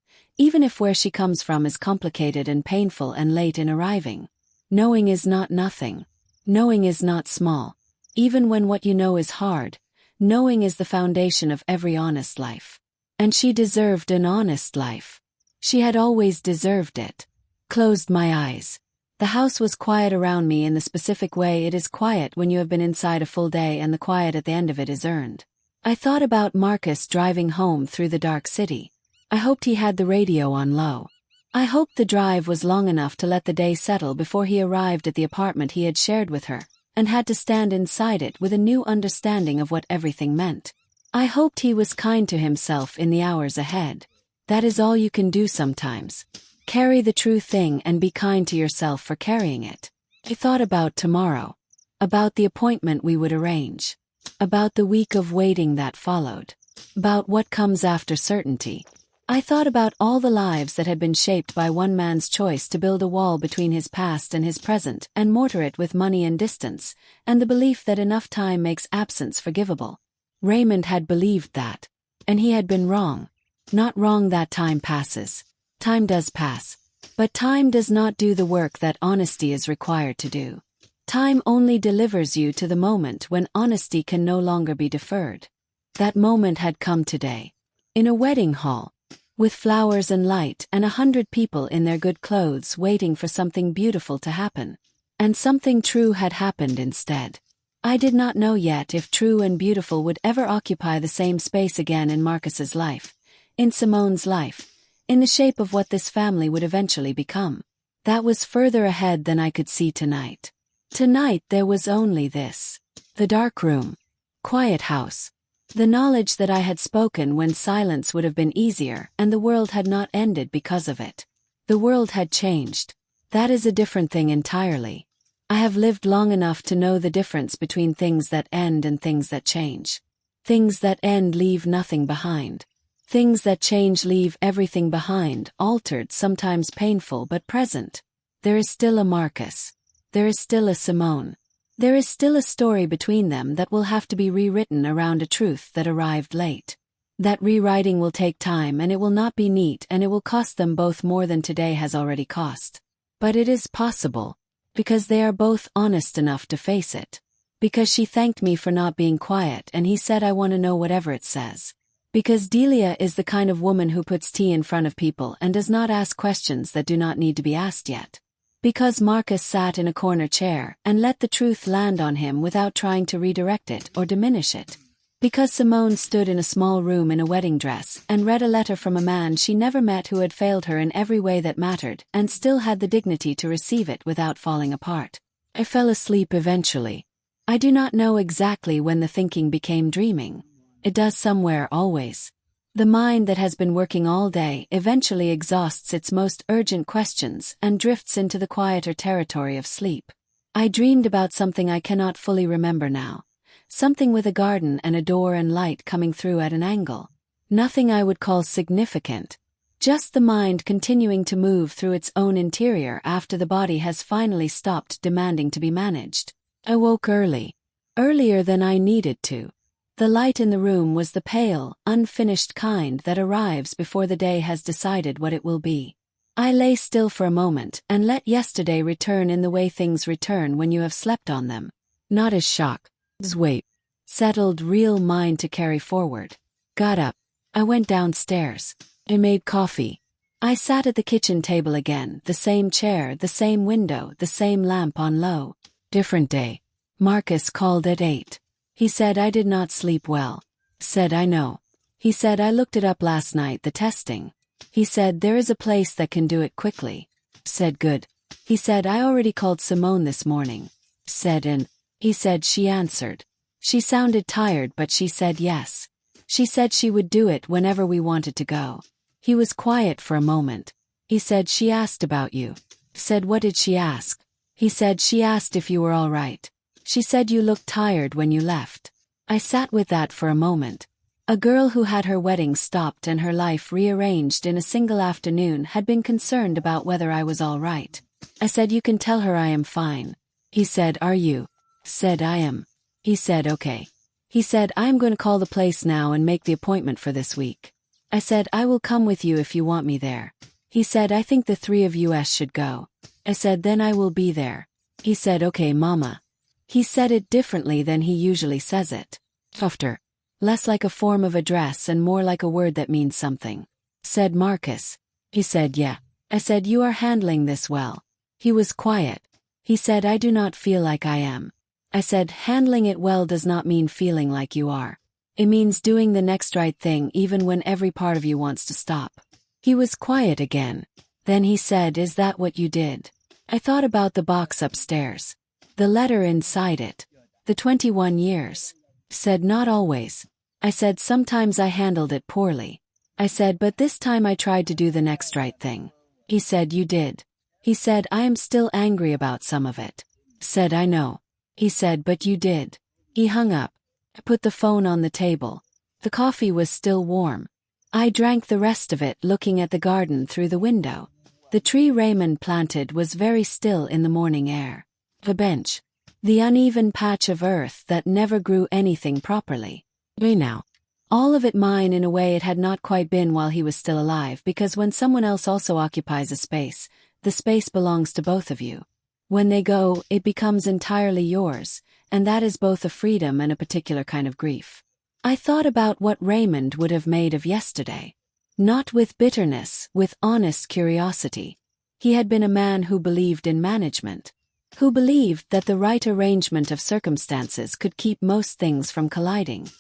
even if where she comes from is complicated and painful and late in arriving. Knowing is not nothing. Knowing is not small. Even when what you know is hard, knowing is the foundation of every honest life. And she deserved an honest life. She had always deserved it. Closed my eyes. The house was quiet around me in the specific way it is quiet when you have been inside a full day and the quiet at the end of it is earned. I thought about Marcus driving home through the dark city. I hoped he had the radio on low. I hoped the drive was long enough to let the day settle before he arrived at the apartment he had shared with her, and had to stand inside it with a new understanding of what everything meant. I hoped he was kind to himself in the hours ahead. That is all you can do sometimes. Carry the true thing and be kind to yourself for carrying it. I thought about tomorrow. About the appointment we would arrange. About the week of waiting that followed. About what comes after certainty. I thought about all the lives that had been shaped by one man's choice to build a wall between his past and his present and mortar it with money and distance, and the belief that enough time makes absence forgivable. Raymond had believed that. And he had been wrong. Not wrong that time passes. Time does pass. But time does not do the work that honesty is required to do. Time only delivers you to the moment when honesty can no longer be deferred. That moment had come today. In a wedding hall. With flowers and light and 100 people in their good clothes waiting for something beautiful to happen. And something true had happened instead. I did not know yet if true and beautiful would ever occupy the same space again in Marcus's life, in Simone's life, in the shape of what this family would eventually become. That was further ahead than I could see tonight. Tonight there was only this. The dark room. Quiet house. The knowledge that I had spoken when silence would have been easier and the world had not ended because of it. The world had changed. That is a different thing entirely. I have lived long enough to know the difference between things that end and things that change. Things that end leave nothing behind. Things that change leave everything behind, altered, sometimes painful but present. There is still a Marcus. There is still a Simone. There is still a story between them that will have to be rewritten around a truth that arrived late. That rewriting will take time and it will not be neat and it will cost them both more than today has already cost. But it is possible. Because they are both honest enough to face it. Because she thanked me for not being quiet and he said I want to know whatever it says. Because Delia is the kind of woman who puts tea in front of people and does not ask questions that do not need to be asked yet. Because Marcus sat in a corner chair and let the truth land on him without trying to redirect it or diminish it. Because Simone stood in a small room in a wedding dress and read a letter from a man she never met who had failed her in every way that mattered and still had the dignity to receive it without falling apart. I fell asleep eventually. I do not know exactly when the thinking became dreaming. It does somewhere always. The mind that has been working all day eventually exhausts its most urgent questions and drifts into the quieter territory of sleep. I dreamed about something I cannot fully remember now. Something with a garden and a door and light coming through at an angle. Nothing I would call significant. Just the mind continuing to move through its own interior after the body has finally stopped demanding to be managed. I woke early. Earlier than I needed to. The light in the room was the pale, unfinished kind that arrives before the day has decided what it will be. I lay still for a moment and let yesterday return in the way things return when you have slept on them. Not as shock, as weight. Settled real mind to carry forward. Got up. I went downstairs. I made coffee. I sat at the kitchen table again, the same chair, the same window, the same lamp on low. Different day. Marcus called at 8. He said I did not sleep well. Said I know. He said I looked it up last night, the testing. He said there is a place that can do it quickly. Said good. He said I already called Simone this morning. Said and. He said she answered. She sounded tired but she said yes. She said she would do it whenever we wanted to go. He was quiet for a moment. He said she asked about you. Said what did she ask? He said she asked if you were all right. She said you looked tired when you left. I sat with that for a moment. A girl who had her wedding stopped and her life rearranged in a single afternoon had been concerned about whether I was all right. I said you can tell her I am fine. He said are you? Said I am. He said okay. He said I am going to call the place now and make the appointment for this week. I said I will come with you if you want me there. He said I think the three of us should go. I said then I will be there. He said okay mama. He said it differently than he usually says it. Softer. Less like a form of address and more like a word that means something. Said Marcus. He said yeah. I said you are handling this well. He was quiet. He said, "I do not feel like I am." I said, "Handling it well does not mean feeling like you are. It means doing the next right thing even when every part of you wants to stop." He was quiet again. Then he said, "Is that what you did?" I thought about the box upstairs. The letter inside it. The 21 years. Said, "Not always." I said, "Sometimes I handled it poorly." I said, "But this time I tried to do the next right thing." He said, "You did." He said, "I am still angry about some of it." Said, "I know." He said, "But you did." He hung up. I put the phone on the table. The coffee was still warm. I drank the rest of it looking at the garden through the window. The tree Raymond planted was very still in the morning air. The bench. The uneven patch of earth that never grew anything properly. Now. All of it mine in a way it had not quite been while he was still alive, because when someone else also occupies a space, the space belongs to both of you. When they go, it becomes entirely yours, and that is both a freedom and a particular kind of grief. I thought about what Raymond would have made of yesterday. Not with bitterness, with honest curiosity. He had been a man who believed in management. Who believed that the right arrangement of circumstances could keep most things from colliding.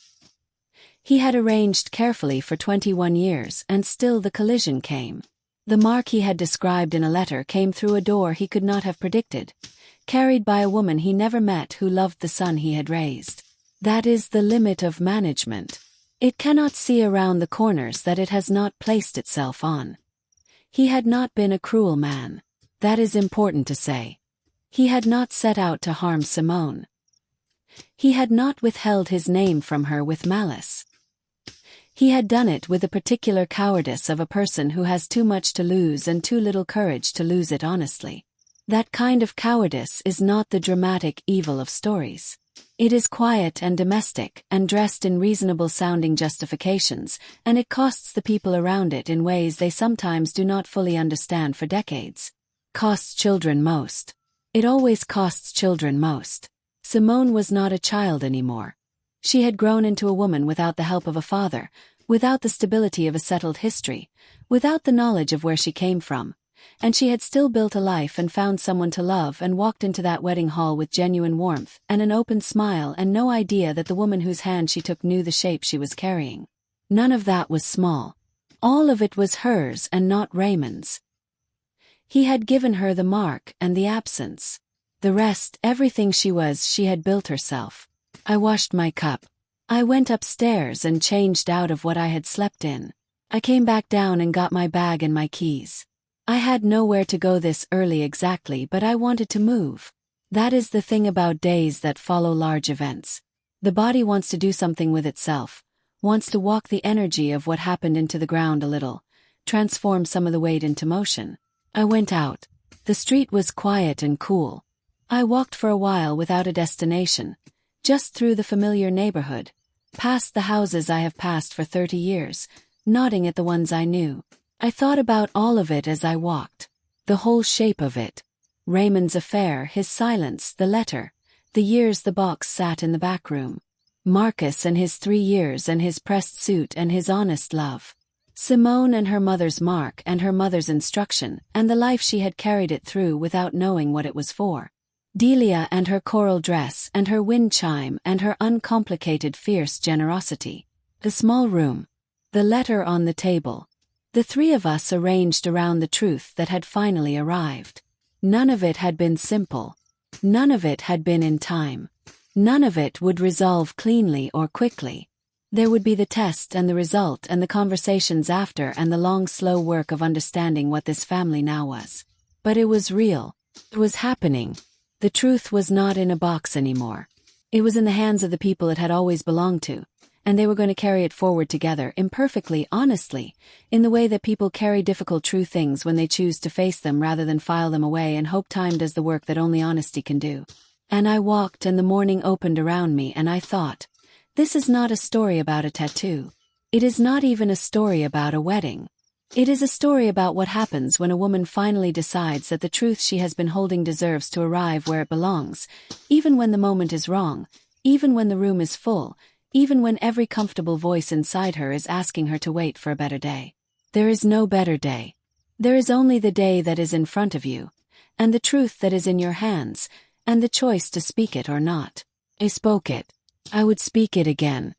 He had arranged carefully for 21 years, and still the collision came. The mark he had described in a letter came through a door he could not have predicted, carried by a woman he never met who loved the son he had raised. That is the limit of management. It cannot see around the corners that it has not placed itself on. He had not been a cruel man. That is important to say. He had not set out to harm Simone. He had not withheld his name from her with malice. He had done it with the particular cowardice of a person who has too much to lose and too little courage to lose it honestly. That kind of cowardice is not the dramatic evil of stories. It is quiet and domestic and dressed in reasonable-sounding justifications, and it costs the people around it in ways they sometimes do not fully understand for decades. Costs children most. It always costs children most. Simone was not a child anymore. She had grown into a woman without the help of a father, without the stability of a settled history, without the knowledge of where she came from, and she had still built a life and found someone to love and walked into that wedding hall with genuine warmth and an open smile and no idea that the woman whose hand she took knew the shape she was carrying. None of that was small. All of it was hers and not Raymond's. He had given her the mark and the absence. The rest, everything she was, she had built herself. I washed my cup. I went upstairs and changed out of what I had slept in. I came back down and got my bag and my keys. I had nowhere to go this early exactly, but I wanted to move. That is the thing about days that follow large events. The body wants to do something with itself, wants to walk the energy of what happened into the ground a little, transform some of the weight into motion. I went out. The street was quiet and cool. I walked for a while without a destination, just through the familiar neighborhood, past the houses I have passed for 30 years, nodding at the ones I knew. I thought about all of it as I walked. The whole shape of it. Raymond's affair, his silence, the letter, the years the box sat in the back room. Marcus and his 3 years and his pressed suit and his honest love. Simone and her mother's mark and her mother's instruction and the life she had carried it through without knowing what it was for. Delia and her coral dress and her wind chime and her uncomplicated fierce generosity. The small room. The letter on the table. The 3 of us arranged around the truth that had finally arrived. None of it had been simple. None of it had been in time. None of it would resolve cleanly or quickly. There would be the test and the result and the conversations after and the long slow work of understanding what this family now was. But it was real. It was happening. The truth was not in a box anymore. It was in the hands of the people it had always belonged to, and they were going to carry it forward together, imperfectly, honestly, in the way that people carry difficult true things when they choose to face them rather than file them away and hope time does the work that only honesty can do. And I walked and the morning opened around me and I thought, this is not a story about a tattoo. It is not even a story about a wedding. It is a story about what happens when a woman finally decides that the truth she has been holding deserves to arrive where it belongs, even when the moment is wrong, even when the room is full, even when every comfortable voice inside her is asking her to wait for a better day. There is no better day. There is only the day that is in front of you, and the truth that is in your hands, and the choice to speak it or not. I spoke it. I would speak it again,